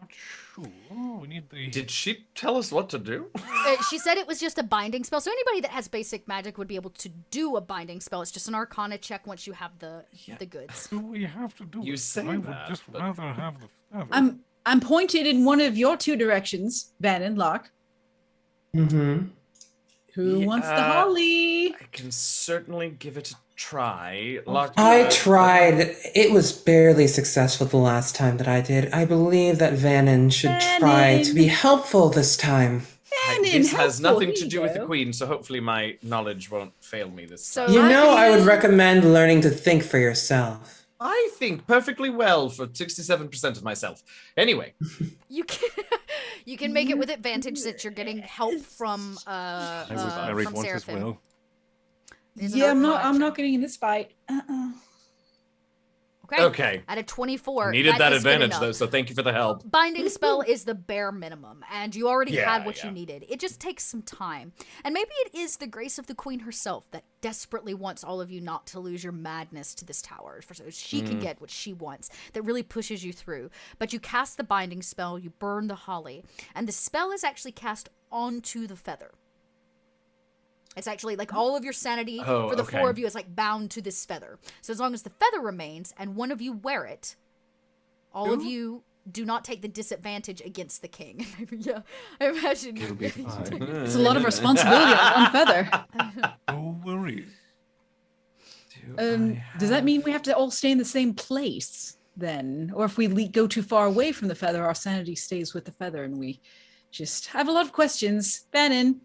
Not sure. We need the. Did she tell us what to do? She said it was just a binding spell. So anybody that has basic magic would be able to do a binding spell. It's just an arcana check once you have the goods. Do we have to do You it? say I would that, just but- rather have the feather. I'm pointed in one of your two directions, Van and Locke. Mm-hmm. Who wants the Yeah. holly? I can certainly give it a try. I tried. It was barely successful the last time that I did. I believe that Vannon should try to be helpful this time. This has helpful, nothing here to you do with the go. queen, so hopefully my knowledge won't fail me this So- time. You know, I would Ryan. recommend learning to think for yourself. I think perfectly well for 67% of myself. Anyway, You can make it with advantage since you're getting help from I read from once as Seraphim. well. There's an Yeah, arcana I'm check. not getting in this fight. okay. At a 24, Needed that is good advantage enough. though, so thank you for the help. Binding spell is the bare minimum, and you already Yeah, had what yeah. you needed. It just takes some time. And maybe it is the grace of the queen herself that desperately wants all of you not to lose your madness to this tower, so she can get what she wants, that really pushes you through. But you cast the binding spell, you burn the holly, and the spell is actually cast onto the feather. It's actually like all of your sanity Oh, for the okay. four of you is like bound to this feather. So as long as the feather remains and one of you wear it, all of you do not take the disadvantage against the king. Yeah, I imagine. It'll be fine. It's a lot of responsibility on one feather. No worries. Does that mean we have to all stay in the same place then? Or if we go too far away from the feather, our sanity stays with the feather and we just have a lot of questions. Bannon.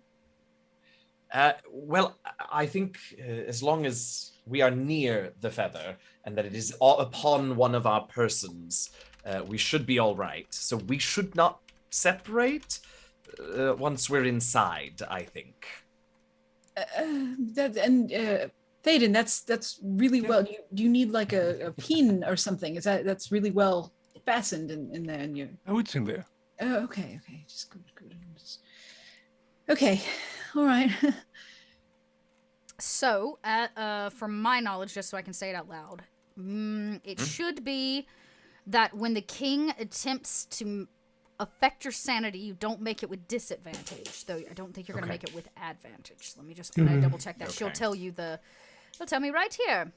Well, I think as long as we are near the feather and that it is upon one of our persons, we should be all right. So we should not separate once we're inside, I think. Thaden, that's really well. You need like a pin or something. That's really well fastened in there? And you. Oh, it's in there. Oh, okay. Just good. Okay, all right. So, from my knowledge, just so I can say it out loud, It should be that when the king attempts to affect your sanity, you don't make it with disadvantage. Though I don't think you're going to make it with advantage. Let me just double check that. She'll tell you she'll tell me right here.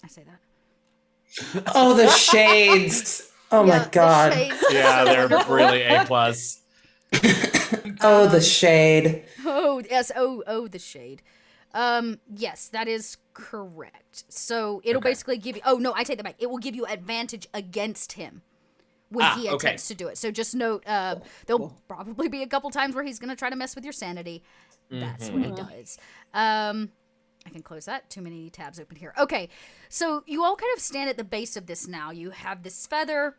I say that. Oh, the shades. Oh my god. Yeah, they're really A+. Oh, the shade. Oh, yes. Oh, the shade. Yes, that is correct. So it'll basically give you. Oh no, I take that back. It will give you advantage against him when he attempts to do it. So just note, there'll probably be a couple times where he's gonna try to mess with your sanity. That's what he does. I can close that. Too many tabs open here. Okay, so you all kind of stand at the base of this now. You have this feather.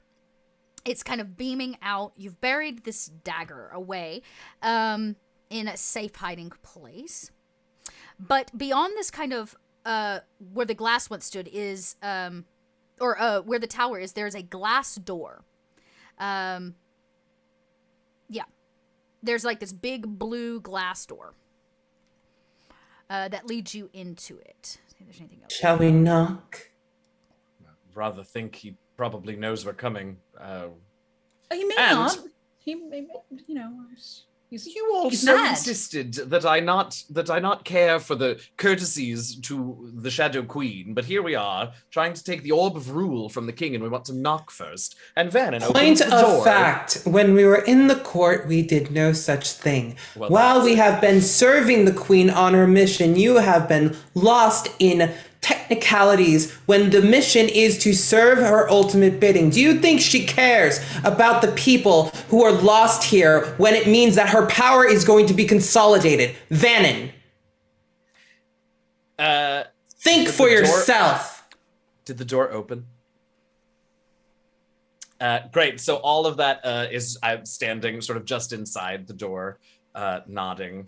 It's kind of beaming out. You've buried this dagger away in a safe hiding place. But beyond this kind of, where the glass once stood is, where the tower is, there's a glass door. Yeah. There's like this big blue glass door that leads you into it. See if there's anything else. Shall we knock? Rather think he probably knows we're coming. He may not. He may, you know. You also he's mad. insisted that I not care for the courtesies to the Shadow Queen, but here we are trying to take the Orb of Rule from the king, and we want to knock first. And Vannon opens Point the door. of fact, when we were in the court, we did no such thing. Well, While we have been serving the queen on her mission, you have been lost in technicalities when the mission is to serve her ultimate bidding. Do you think she cares about the people who are lost here when it means that her power is going to be consolidated? Vannon, think for yourself. Did the door open? Great. So all of that is I'm standing sort of just inside the door, nodding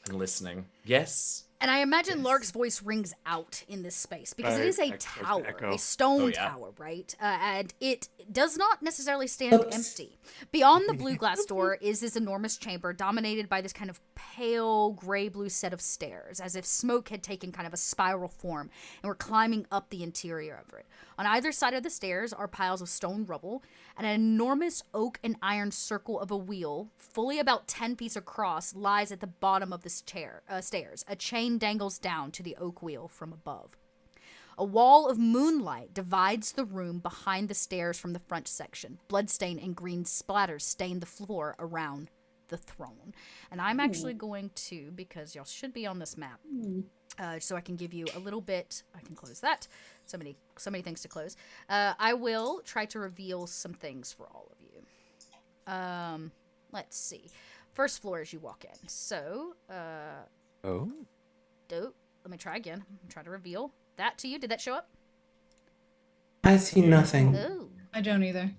and listening. Yes. And I imagine Lark's voice rings out in this space because it is a tower, a stone tower, right? And it does not necessarily stand empty. Beyond the blue glass door is this enormous chamber dominated by this kind of pale gray-blue set of stairs, as if smoke had taken kind of a spiral form and were climbing up the interior of it. On either side of the stairs are piles of stone rubble, and an enormous oak and iron circle of a wheel, fully about 10 feet across, lies at the bottom of this stairs. A chain dangles down to the oak wheel from above. A wall of moonlight divides the room behind the stairs from the front section. Bloodstain and green splatters stain the floor around the throne. And I'm actually going to, because y'all should be on this map, so I can give you a little bit. I can close that. So many things to close. I will try to reveal some things for all of you. Let's see. First floor as you walk in. So, let me try again. I'm trying to reveal that to you. Did that show up? I see nothing. Oh. I don't either.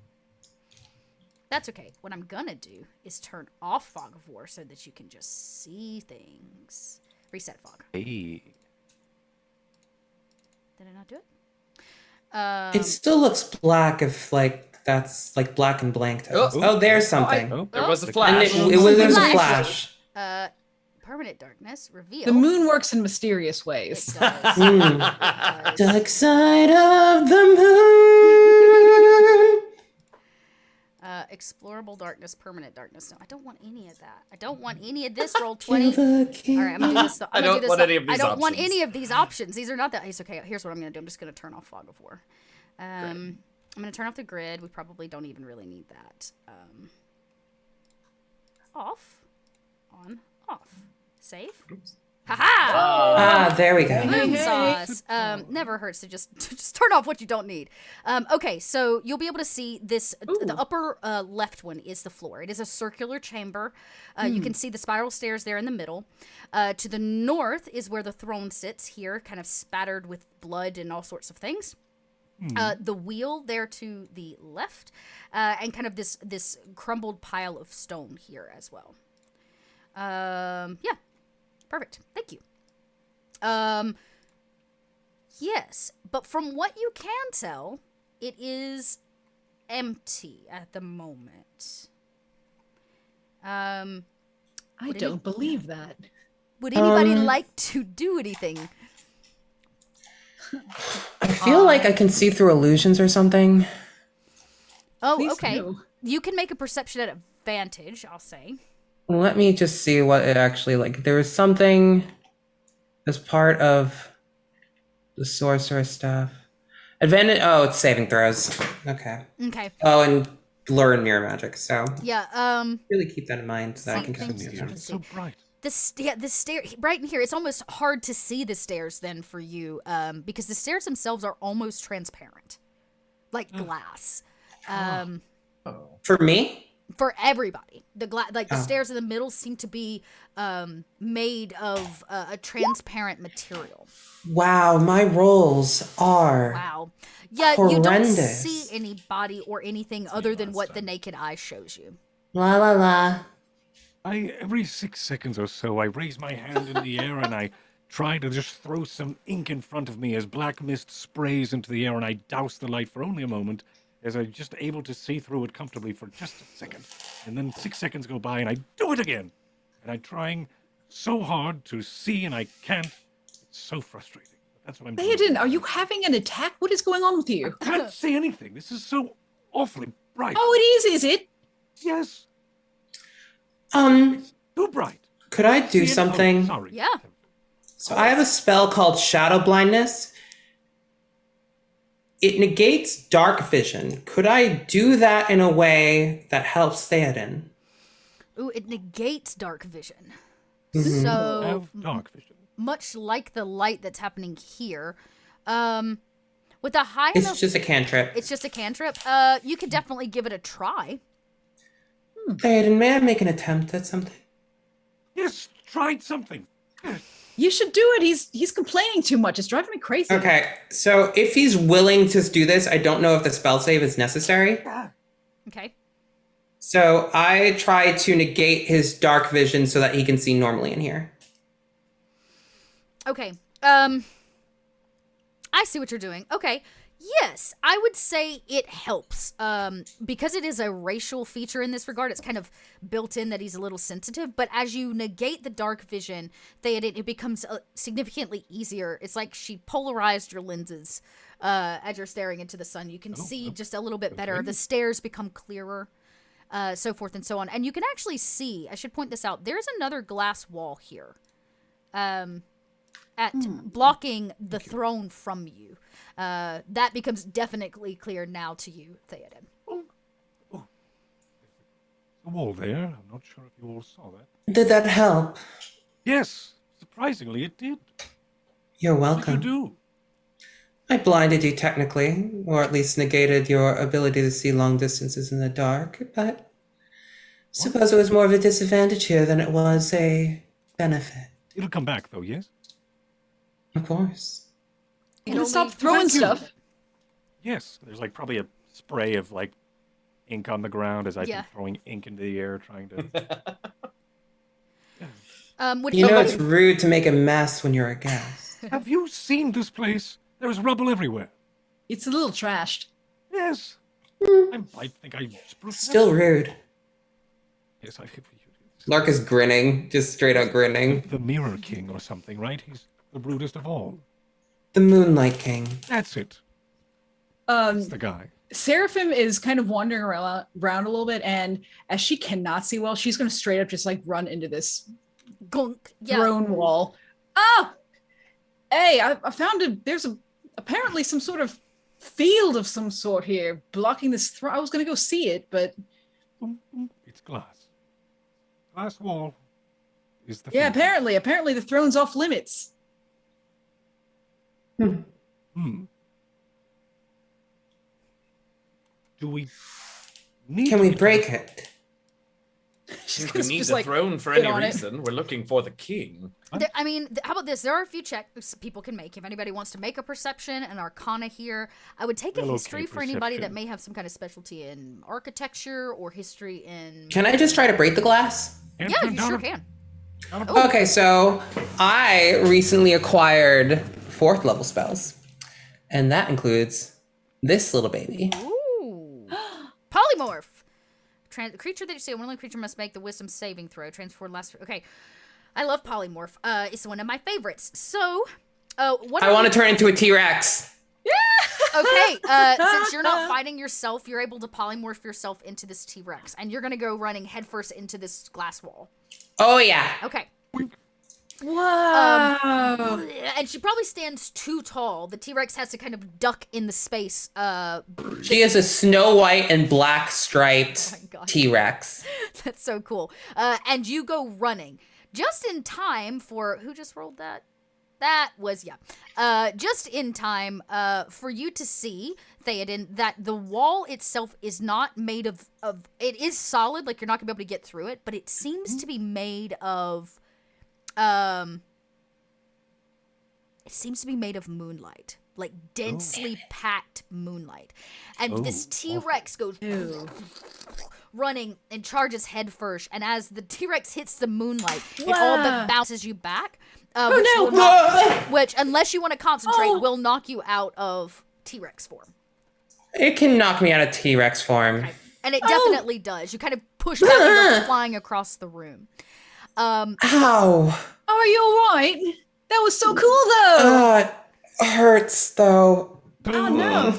That's okay. What I'm gonna do is turn off Fog of War so that you can just see things. Reset fog. Hey. Did I not do it? It still looks black if that's like black and blank. Oh, there's something. There was a flash. There's a flash. Permanent darkness reveal. The moon works in mysterious ways. It does. Mm. It does. Dark side of the moon. Explorable darkness, permanent darkness. No, I don't want any of that. I don't want any of this. Roll 20. All right, I'm gonna do this. I don't want any of these I don't want options. any of these options. These are not that. It's okay. Here's what I'm gonna do. I'm just gonna turn off Fog of War. I'm gonna turn off the grid. We probably don't even really need that. Off, on, off. Save. Haha! There we go. Moon sauce. Never hurts to just turn off what you don't need. Okay, so you'll be able to see this. The upper left one is the floor. It is a circular chamber. You can see the spiral stairs there in the middle. To the north is where the throne sits here, kind of spattered with blood and all sorts of things. The wheel there to the left, and kind of this crumbled pile of stone here as well. Yeah. Perfect. Thank you. Yes, but from what you can tell, it is empty at the moment. I don't believe that. Would anybody like to do anything? I feel like I can see through illusions or something. Oh, Please okay. do. You can make a perception at advantage, I'll say. Let me just see what it actually like. There was something as part of the sorcerer stuff. Advantage. Oh, it's saving throws. Okay. Okay. Oh, and blur and mirror magic. So Yeah, really keep that in mind so that I can Thank cast you. it. It's so bright. the stair right in here, it's almost hard to see the stairs then for you, because the stairs themselves are almost transparent. Like glass. For me? For everybody, the Oh. stairs in the middle seem to be made of a transparent material. Wow, my rolls are Wow. Yeah, you don't horrendous. see any body or anything other than what the naked eye shows you. La la la. Every 6 seconds or so, I raise my hand in the air and I try to just throw some ink in front of me as black mist sprays into the air, and I douse the light for only a moment as I'm just able to see through it comfortably for just a second. And then 6 seconds go by and I do it again. And I'm trying so hard to see and I can't. It's so frustrating. But that's what I'm doing. Theoden, are you having an attack? What is going on with you? I can't see anything. This is so awfully bright. Oh, it is it? Yes, too bright. Could I do See it? something? Oh, sorry. Yeah. So I have a spell called Shadow Blindness. It negates dark vision. Could I do that in a way that helps Theoden? Ooh, it negates dark vision. Mm-hmm. So Have dark vision. much like the light that's happening here, with a high It's enough, just a cantrip. it's just a cantrip. You could definitely give it a try. Theoden, may I make an attempt at something? Yes, tried something. You should do it. He's complaining too much. It's driving me crazy. Okay, so if he's willing to do this, I don't know if the spell save is necessary. Okay. So I try to negate his dark vision so that he can see normally in here. Okay. I see what you're doing. Okay. Yes, I would say it helps. Because it is a racial feature in this regard, it's kind of built in that he's a little sensitive. But as you negate the dark vision, it becomes significantly easier. It's like she polarized your lenses as you're staring into the sun. You can see just a little bit better. The stairs become clearer, so forth and so on. And you can actually see, I should point this out, there's another glass wall here. Blocking the throne from you. That becomes definitely clear now to you, Theoden. The wall there. I'm not sure if you all saw that. Did that help? Yes, surprisingly, it did. You're What did you welcome. do? I blinded you technically, or at least negated your ability to see long distances in the dark, but suppose it was more of a disadvantage here than it was a benefit. It'll come back, though, yes? Of course. You can stop throwing Thank you. stuff. Yes. There's like probably a spray of like ink on the ground as I've Yeah. been throwing ink into the air trying to... Would You know anybody- it's rude to make a mess when you're a guest. Have you seen this place? There's rubble everywhere. It's a little trashed. Yes. I think I spruced it Still up. rude. Yes, I Lark is grinning, just straight out grinning. the Mirror King or something, right? He's the rudest of all. The Moonlight King. That's it. That's Um, the guy. Seraphim is kind of wandering around a little bit, and as she cannot see well, she's going to straight up just like run into this Gunk. Yeah. throne wall. Oh, hey, I found there's apparently some sort of field of some sort here blocking this throne. I was going to go see it, but It's glass. Glass wall is the yeah, field. apparently the throne's off limits. Hmm. Do we need Can to we get- break it? She's We gonna need just, the like, throne for sit any on it. reason. We're looking for the king. How about this? There are a few checks people can make. If anybody wants to make a perception, an arcana here, I would take a Well, history okay, for anybody that perception. may have some kind of specialty in architecture or history in. Can I just try to break the glass? Can't Yeah, turn you down sure a- can. down a- Okay, so I recently acquired 4th level spells. And that includes this little baby. Ooh. Polymorph. Creature that you see, one only creature must make the wisdom saving throw. Transform last. Okay. I love polymorph. It's one of my favorites. So, What I want to turn into a T-Rex. Okay, since you're not fighting yourself, you're able to polymorph yourself into this T-Rex, and you're gonna go running headfirst into this glass wall. Oh yeah. Okay. Whoa. And she probably stands too tall. The T-Rex has to kind of duck in the space. She is a snow white and black striped Oh my God. T-Rex. That's so cool. And you go running just in time for who just rolled that? That was just in time for you to see, Theoden, that the wall itself is not made of it is solid, like you're not gonna be able to get through it, but it seems to be made of it seems to be made of moonlight, like densely packed moonlight. And this T-Rex goes running and charges head first, and as the T-Rex hits the moonlight, it all but bounces you back. Which, unless you want to concentrate, will knock you out of T-Rex form. It can knock me out of T-Rex form. Okay. And it definitely does. You kind of push back and go flying across the room. Ow. Are you alright? That was so cool, though. It hurts though. Oh, no.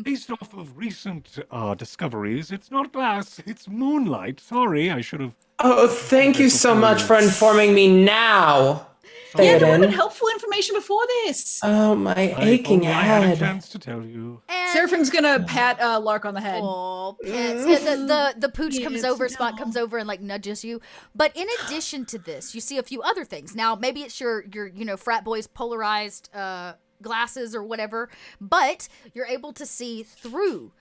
Based off of recent discoveries, it's not glass, it's moonlight. Sorry, I should have... Oh, thank you so much for informing me now. Yeah, there would have been Theoden. helpful information before this. Oh, my aching I had a head. chance to tell you. And Seraphim's gonna pat Lark on the head. oh, pets. Yeah, the pooch comes Yes, over, no. Spot comes over and like nudges you. But in addition to this, you see a few other things. Now, maybe it's your frat boys polarized glasses or whatever, but you're able to see through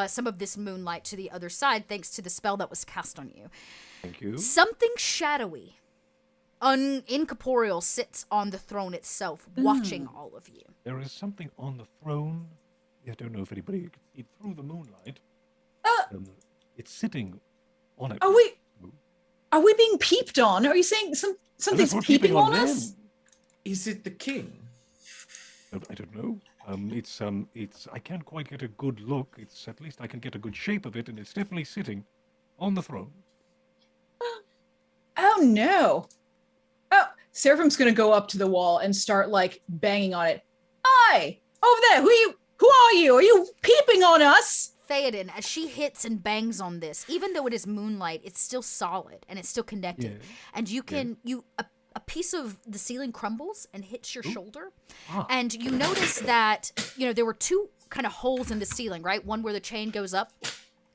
some of this moonlight to the other side thanks to the spell that was cast on you. Thank you. Something shadowy, incorporeal, sits on the throne itself, watching all of you. There is something on the throne. I don't know if anybody can see through the moonlight. It's sitting on it. Are we being peeped on? Are you saying something's We're peeping on them. us? Is it the king? I don't know. It's. I can't quite get a good look. It's at least I can get a good shape of it, and it's definitely sitting on the throne. Oh no. Oh, Seraphim's gonna go up to the wall and start like banging on it. Hi! Over there, who are you? Are you peeping on us? Theoden, as she hits and bangs on this, even though it is moonlight, it's still solid and it's still connected. Yeah. And you can a piece of the ceiling crumbles and hits your shoulder. Ah. And you notice that, there were two kind of holes in the ceiling, right? One where the chain goes up.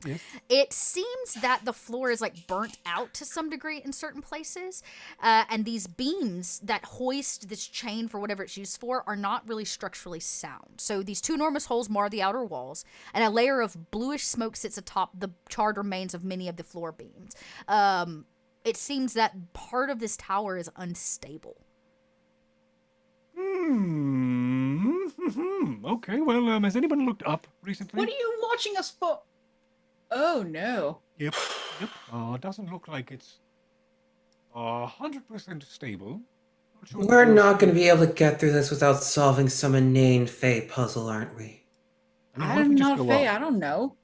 Yes. It seems that the floor is like burnt out to some degree in certain places. And these beams that hoist this chain for whatever it's used for are not really structurally sound. So these two enormous holes mar the outer walls, and a layer of bluish smoke sits atop the charred remains of many of the floor beams. It seems that part of this tower is unstable. Okay, well, has anyone looked up recently? What are you watching us for? Oh no. Yep. Doesn't look like it's 100% stable. Not sure We're not going to be able to get through this without solving some inane fate puzzle, aren't we? I mean, what if I'm we just not go Faye, up? I don't know.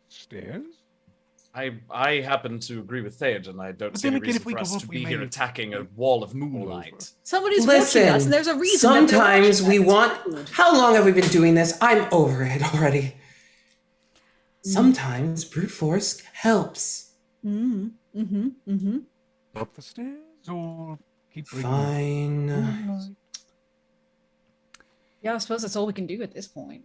Stairs? I happen to agree with Theoden. I don't But see any then again, reason if we for go us up, to we be may here have- attacking a wall of moonlight. Somebody's watching us, and there's a reason. that they're sometimes watching we us. want... How long have we been doing this? I'm over it already. Sometimes brute force helps. Up the stairs or keep bringing Fine. moonlight? Yeah, I suppose that's all we can do at this point.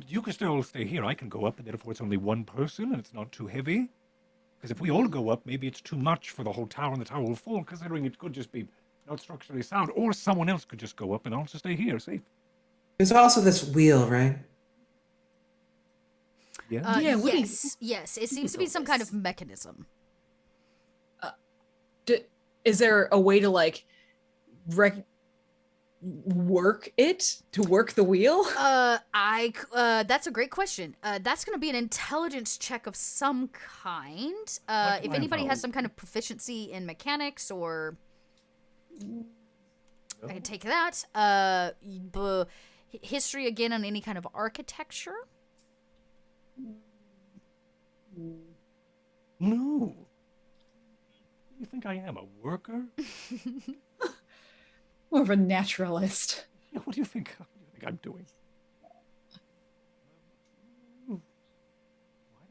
You could still stay here. I can go up, and therefore it's only one person, and it's not too heavy. Because if we all go up, maybe it's too much for the whole tower, and the tower will fall, considering it could just be not structurally sound. Or someone else could just go up, and I'll just stay here, safe. There's also this wheel, right? Yeah? Yeah, what do you- Yes. It seems to be some kind of mechanism. Is there a way to like work the wheel? That's a great question. That's going to be an intelligence check of some kind. If anybody has some kind of proficiency in mechanics or I can take that. History again on any kind of architecture. No. You think I am a worker? Well, more of a naturalist. What do you think? What do you think I'm doing?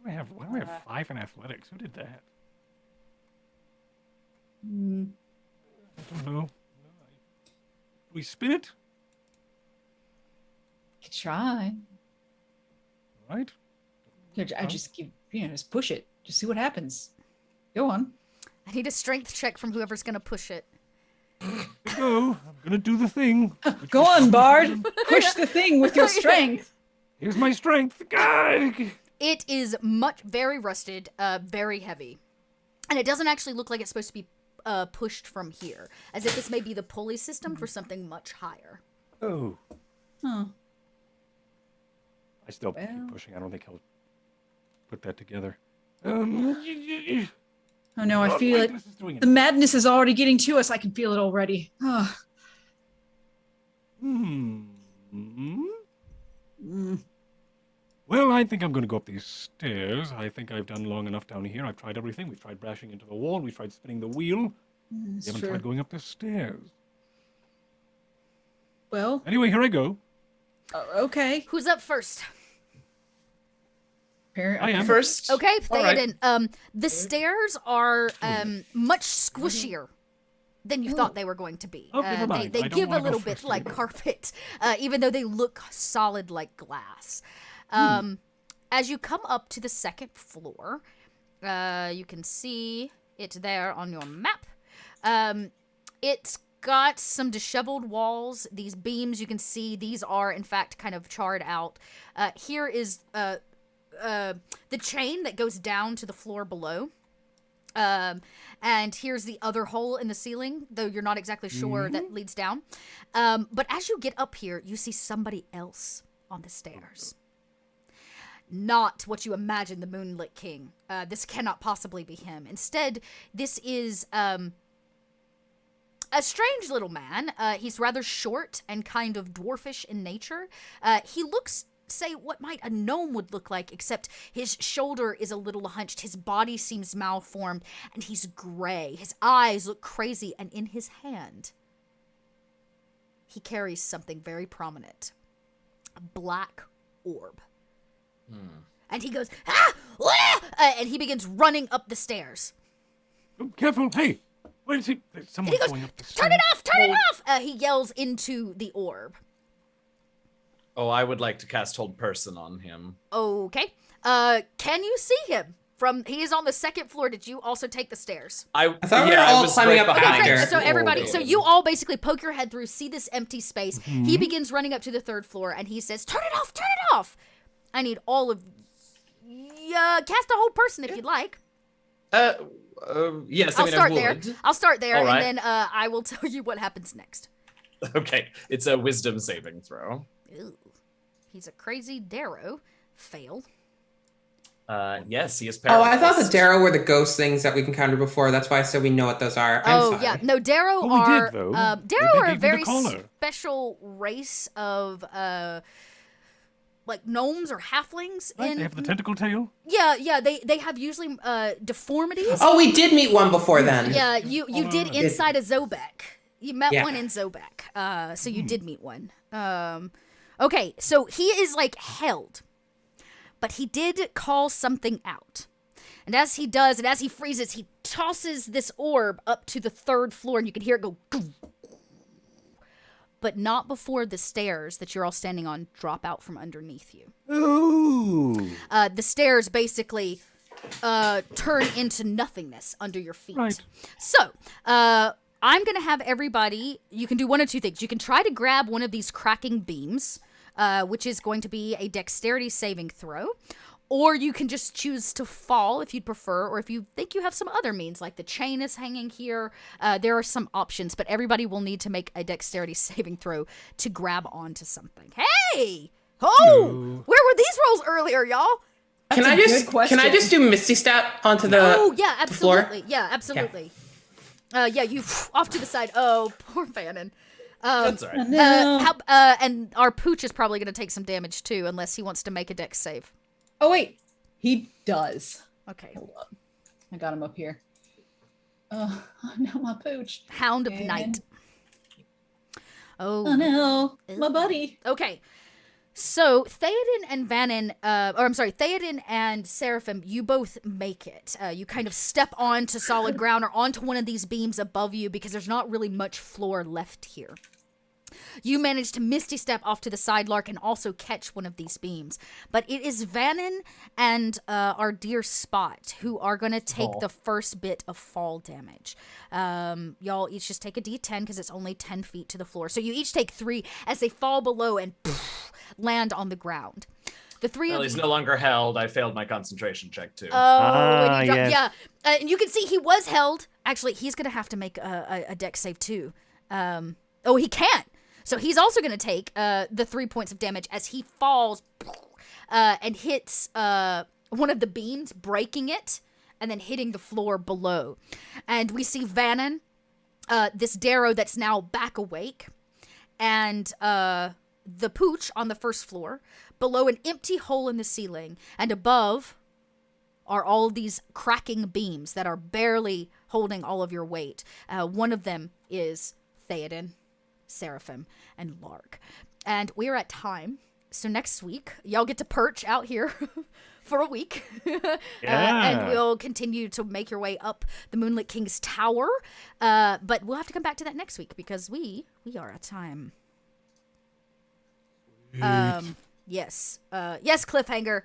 Why do I have 5 in athletics? Who did that? I don't know. Do we spin it? Could try. Right? I just keep, just push it. Just see what happens. Go on. I need a strength check from whoever's gonna push it. Go. I'm gonna do the thing. Go on, Bard. Push the thing with your strength. Here's my strength. God. It is very rusted, very heavy. And it doesn't actually look like it's supposed to be pushed from here, as if this may be the pulley system for something much higher. Oh. Huh. I still keep pushing. I don't think he'll put that together. Oh no, I feel it. The madness is already getting to us. I can feel it already. Well, I think I'm going to go up these stairs. I think I've done long enough down here. I've tried everything. We've tried bashing into the wall. We've tried spinning the wheel. We haven't tried going up the stairs. Well. Anyway, here I go. Okay. Who's up first? I am first. Okay, All right. Theoden. The stairs are much squishier than you thought they were going to be. Oh, never mind. They I don't give a wanna go little bit first like either. carpet, even though they look solid like glass. As you come up to the second floor, you can see it there on your map. It's got some disheveled walls. These beams, you can see, these are in fact kind of charred out. Here is the chain that goes down to the floor below. And here's the other hole in the ceiling, though you're not exactly sure that leads down. But as you get up here, you see somebody else on the stairs. Not what you imagine the Moonlit King. This cannot possibly be him. Instead, this is a strange little man. He's rather short and kind of dwarfish in nature. He looks, say, what might a gnome would look like, except his shoulder is a little hunched, his body seems malformed, and he's gray. His eyes look crazy, and in his hand, he carries something very prominent. A black orb. And he goes, ah! Wah! And he begins running up the stairs. Oh, careful. Hey, where is he? There's someone And he goes, going up the stairs. turn it off, turn it off! He yells into the orb. Oh, I would like to cast Hold Person on him. Okay. Can you see him? He is on the second floor. Did you also take the stairs? I thought we were all was climbing right up behind after. him. So everybody, Oh. so you all basically poke your head through, see this empty space. He begins running up to the third floor, and he says, turn it off, turn it off! I need all of cast a Hold Person if you'd like. Yes, I'll I start would. there. I'll start there, All right. and then I will tell you what happens next. Okay, it's a wisdom saving throw. Ew. He's a crazy Darrow. Fail. Yes, he is Oh, I paralyzed. thought the Darrow were the ghost things that we encountered before. That's why I said we know what those are. I'm Oh sorry. yeah, no, Darrow Oh, we did, are though. Darrow They are a gave you the very collar. special race of like gnomes or halflings. Right, they have the tentacle tail. Yeah, they have usually deformities. Oh, we did meet one before then. Yeah, you did inside a Zobeck. You met Yeah. one in Zobeck. So you did meet one. Okay, so he is like held. But he did call something out. And as he does, and as he freezes, he tosses this orb up to the third floor, and you can hear it go. But not before the stairs that you're all standing on drop out from underneath you. Ooh. The stairs basically turn into nothingness under your feet. Right. So, I'm going to have everybody, you can do one of two things. You can try to grab one of these cracking beams, which is going to be a dexterity saving throw. Or you can just choose to fall if you'd prefer, or if you think you have some other means, like the chain is hanging here. There are some options, but everybody will need to make a dexterity saving throw to grab onto something. Hey! Oh! Where were these rolls earlier, y'all? Can That's I a good just question. do Misty Step onto the Oh, yeah, the floor? absolutely. Yeah, absolutely. Yeah, you off to the side. Oh, poor Fannin. That's all right. No. And our pooch is probably going to take some damage too, unless he wants to make a dex save. Oh wait, he does. Okay. Hold on. I got him up here. Oh, no, my pooch. Hound of And- Night. Oh, no, my buddy. Okay. So Theoden and Theoden and Seraphim, you both make it. You kind of step onto solid ground or onto one of these beams above you because there's not really much floor left here. You manage to misty step off to the side, Lark, and also catch one of these beams. But it is Vannon and our dear Spot who are going to take the first bit of fall damage. Y'all each just take a d10 because it's only 10 feet to the floor. So you each take 3 as they fall below and land on the ground. The three of he's you... no longer held. I failed my concentration check too. Oh, yes. Yeah. And you can see he was held. Actually, he's going to have to make a dex save too. He can't. So he's also going to take the 3 points of damage as he falls and hits one of the beams, breaking it, and then hitting the floor below. And we see Vannon, this Darrow that's now back awake, and the Pooch on the first floor, below an empty hole in the ceiling, and above are all these cracking beams that are barely holding all of your weight. One of them is Theoden, Seraphim, and Lark. And we're at time. So next week, y'all get to perch out here for a week. And we'll continue to make your way up the Moonlit King's tower. But we'll have to come back to that next week because we are at time. Yes. Yes, cliffhanger.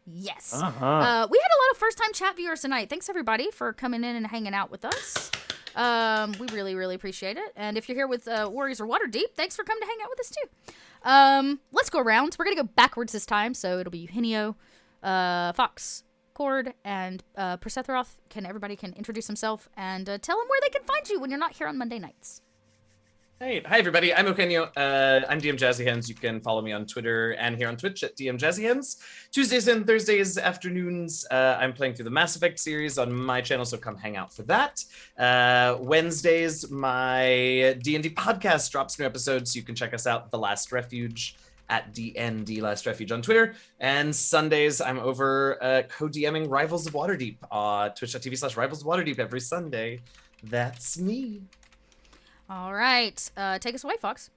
Yes. We had a lot of first-time chat viewers tonight. Thanks, everybody, for coming in and hanging out with us. We really, really appreciate it. And if you're here with Warriors or Waterdeep, thanks for coming to hang out with us too. Let's go around. We're gonna go backwards this time, so it'll be Eugenio, Fox, Cord, and Persetheroth. Everybody can introduce himself and tell them where they can find you when you're not here on Monday nights. Hey, hi everybody. I'm Eugenio. I'm DM Jazzy Hands. You can follow me on Twitter and here on Twitch at DM Jazzy Hands. Tuesdays and Thursdays afternoons, I'm playing through the Mass Effect series on my channel, so come hang out for that. Wednesdays, my D&D podcast drops new episodes, so you can check us out, The Last Refuge, at DND Last Refuge on Twitter. And Sundays, I'm over co-DMing Rivals of Waterdeep, twitch.tv/Rivals of Waterdeep every Sunday. That's me. All right. Take us away, Fox.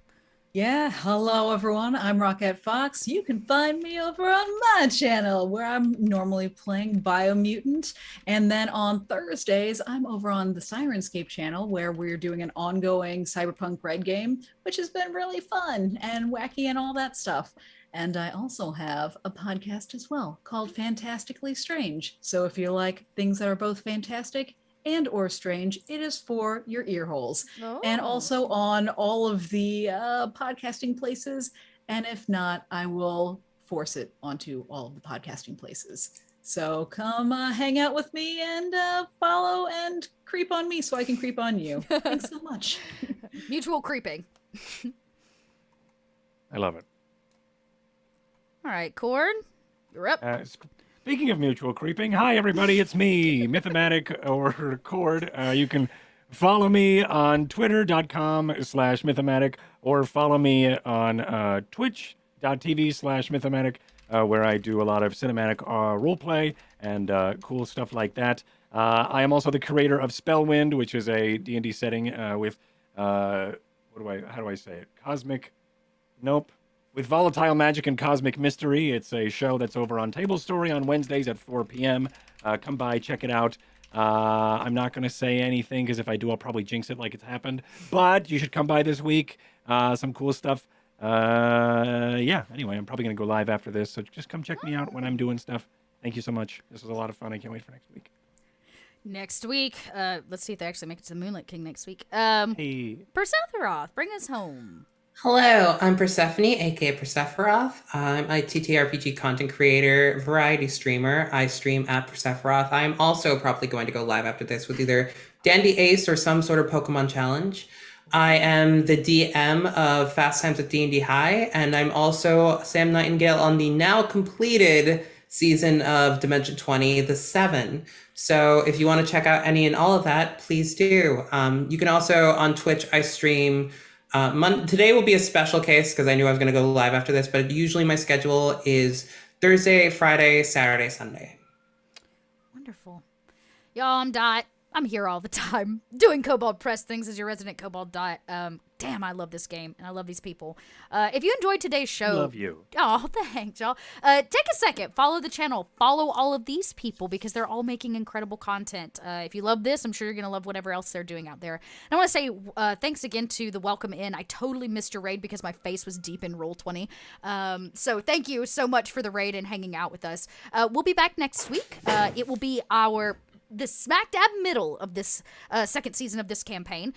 Yeah, hello everyone. I'm Rocket Fox. You can find me over on my channel where I'm normally playing Biomutant. And then on Thursdays, I'm over on the Sirenscape channel where we're doing an ongoing Cyberpunk Red game, which has been really fun and wacky and all that stuff. And I also have a podcast as well called Fantastically Strange. So if you like things that are both fantastic and or strange, it is for your ear holes. And also on all of the podcasting places. And if not, I will force it onto all of the podcasting places. So come hang out with me and follow and creep on me so I can creep on you. Thanks so much. Mutual creeping. I love it. All right, Cord, you're up. Speaking of mutual creeping, hi everybody, it's me, Mythomatic or Cord. You can follow me on twitter.com/Mythomatic or follow me on twitch.tv/Mythomatic, where I do a lot of cinematic roleplay and cool stuff like that. I am also the creator of Spellwind, which is a D&D setting with, how do I say it? With volatile magic and cosmic mystery. It's a show that's over on Table Story on Wednesdays at 4 p.m. Come by, check it out. I'm not going to say anything because if I do, I'll probably jinx it like it's happened. But you should come by this week. Some cool stuff. Anyway, I'm probably going to go live after this. So just come check me out when I'm doing stuff. Thank you so much. This was a lot of fun. I can't wait for next week. Next week, let's see if they actually make it to the Moonlit King next week. Hey. Persetheroth, bring us home. Hello, I'm Persephone, aka Persephoroth. I'm a TTRPG content creator, variety streamer. I stream at Persephoroth. I'm also probably going to go live after this with either Dandy Ace or some sort of Pokemon challenge. I am the DM of Fast Times at D&D High, and I'm also Sam Nightingale on the now completed season of Dimension 20, The Seven. So if you want to check out any and all of that, please do. You can also, on Twitch, I stream... today will be a special case because I knew I was going to go live after this, but usually my schedule is Thursday, Friday, Saturday, Sunday. Wonderful. Y'all, I'm Dot. I'm here all the time doing Kobold Press things as your resident Kobold diet. Damn, I love this game and I love these people. If you enjoyed today's show, Love you. Oh, thanks, y'all. Take a second, follow the channel, follow all of these people because they're all making incredible content. If you love this, I'm sure you're gonna love whatever else they're doing out there. And I want to say thanks again to the Welcome In. I totally missed your raid because my face was deep in Roll20. So thank you so much for the raid and hanging out with us. We'll be back next week. It will be the smack dab middle of this second season of this campaign.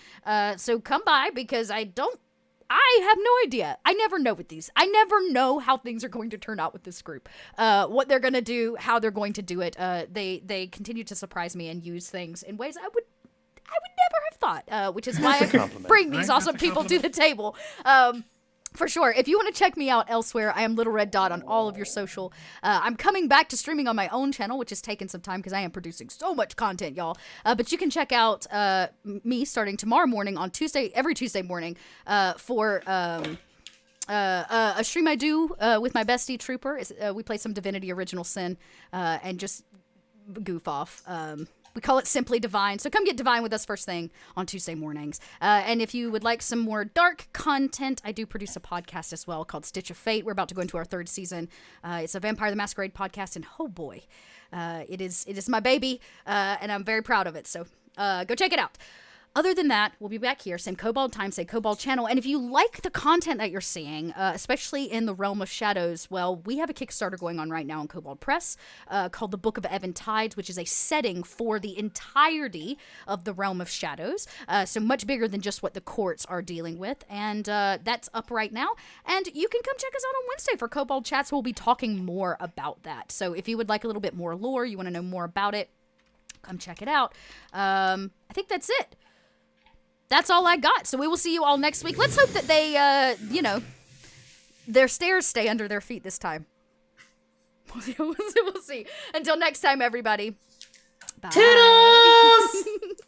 So come by because I have no idea. I never know with these. I never know how things are going to turn out with this group. What they're going to do, how they're going to do it. They continue to surprise me and use things in ways I would never have thought, which is why I bring these awesome people to the table. For sure. If you want to check me out elsewhere, I am Little Red Dot on all of your social. I'm coming back to streaming on my own channel, which has taken some time because I am producing so much content, y'all. But you can check out me starting tomorrow morning on every Tuesday morning for a stream I do with my bestie Trooper. We play some Divinity Original Sin and just goof off. We call it Simply Divine. So come get divine with us first thing on Tuesday mornings. And if you would like some more dark content, I do produce a podcast as well called Stitch of Fate. We're about to go into our third season. It's a Vampire the Masquerade podcast, and oh boy, it is my baby, and I'm very proud of it. So go check it out. Other than that, we'll be back here, same Kobold time, same Kobold channel. And if you like the content that you're seeing, especially in the Realm of Shadows, well, we have a Kickstarter going on right now on Kobold Press called The Book of Ebon Tides, which is a setting for the entirety of the Realm of Shadows. So much bigger than just what the courts are dealing with. And that's up right now. And you can come check us out on Wednesday for Kobold Chats. We'll be talking more about that. So if you would like a little bit more lore, you want to know more about it, come check it out. I think that's it. That's all I got. So we will see you all next week. Let's hope that they, their stairs stay under their feet this time. We'll see. Until next time, everybody. Bye. Toodles!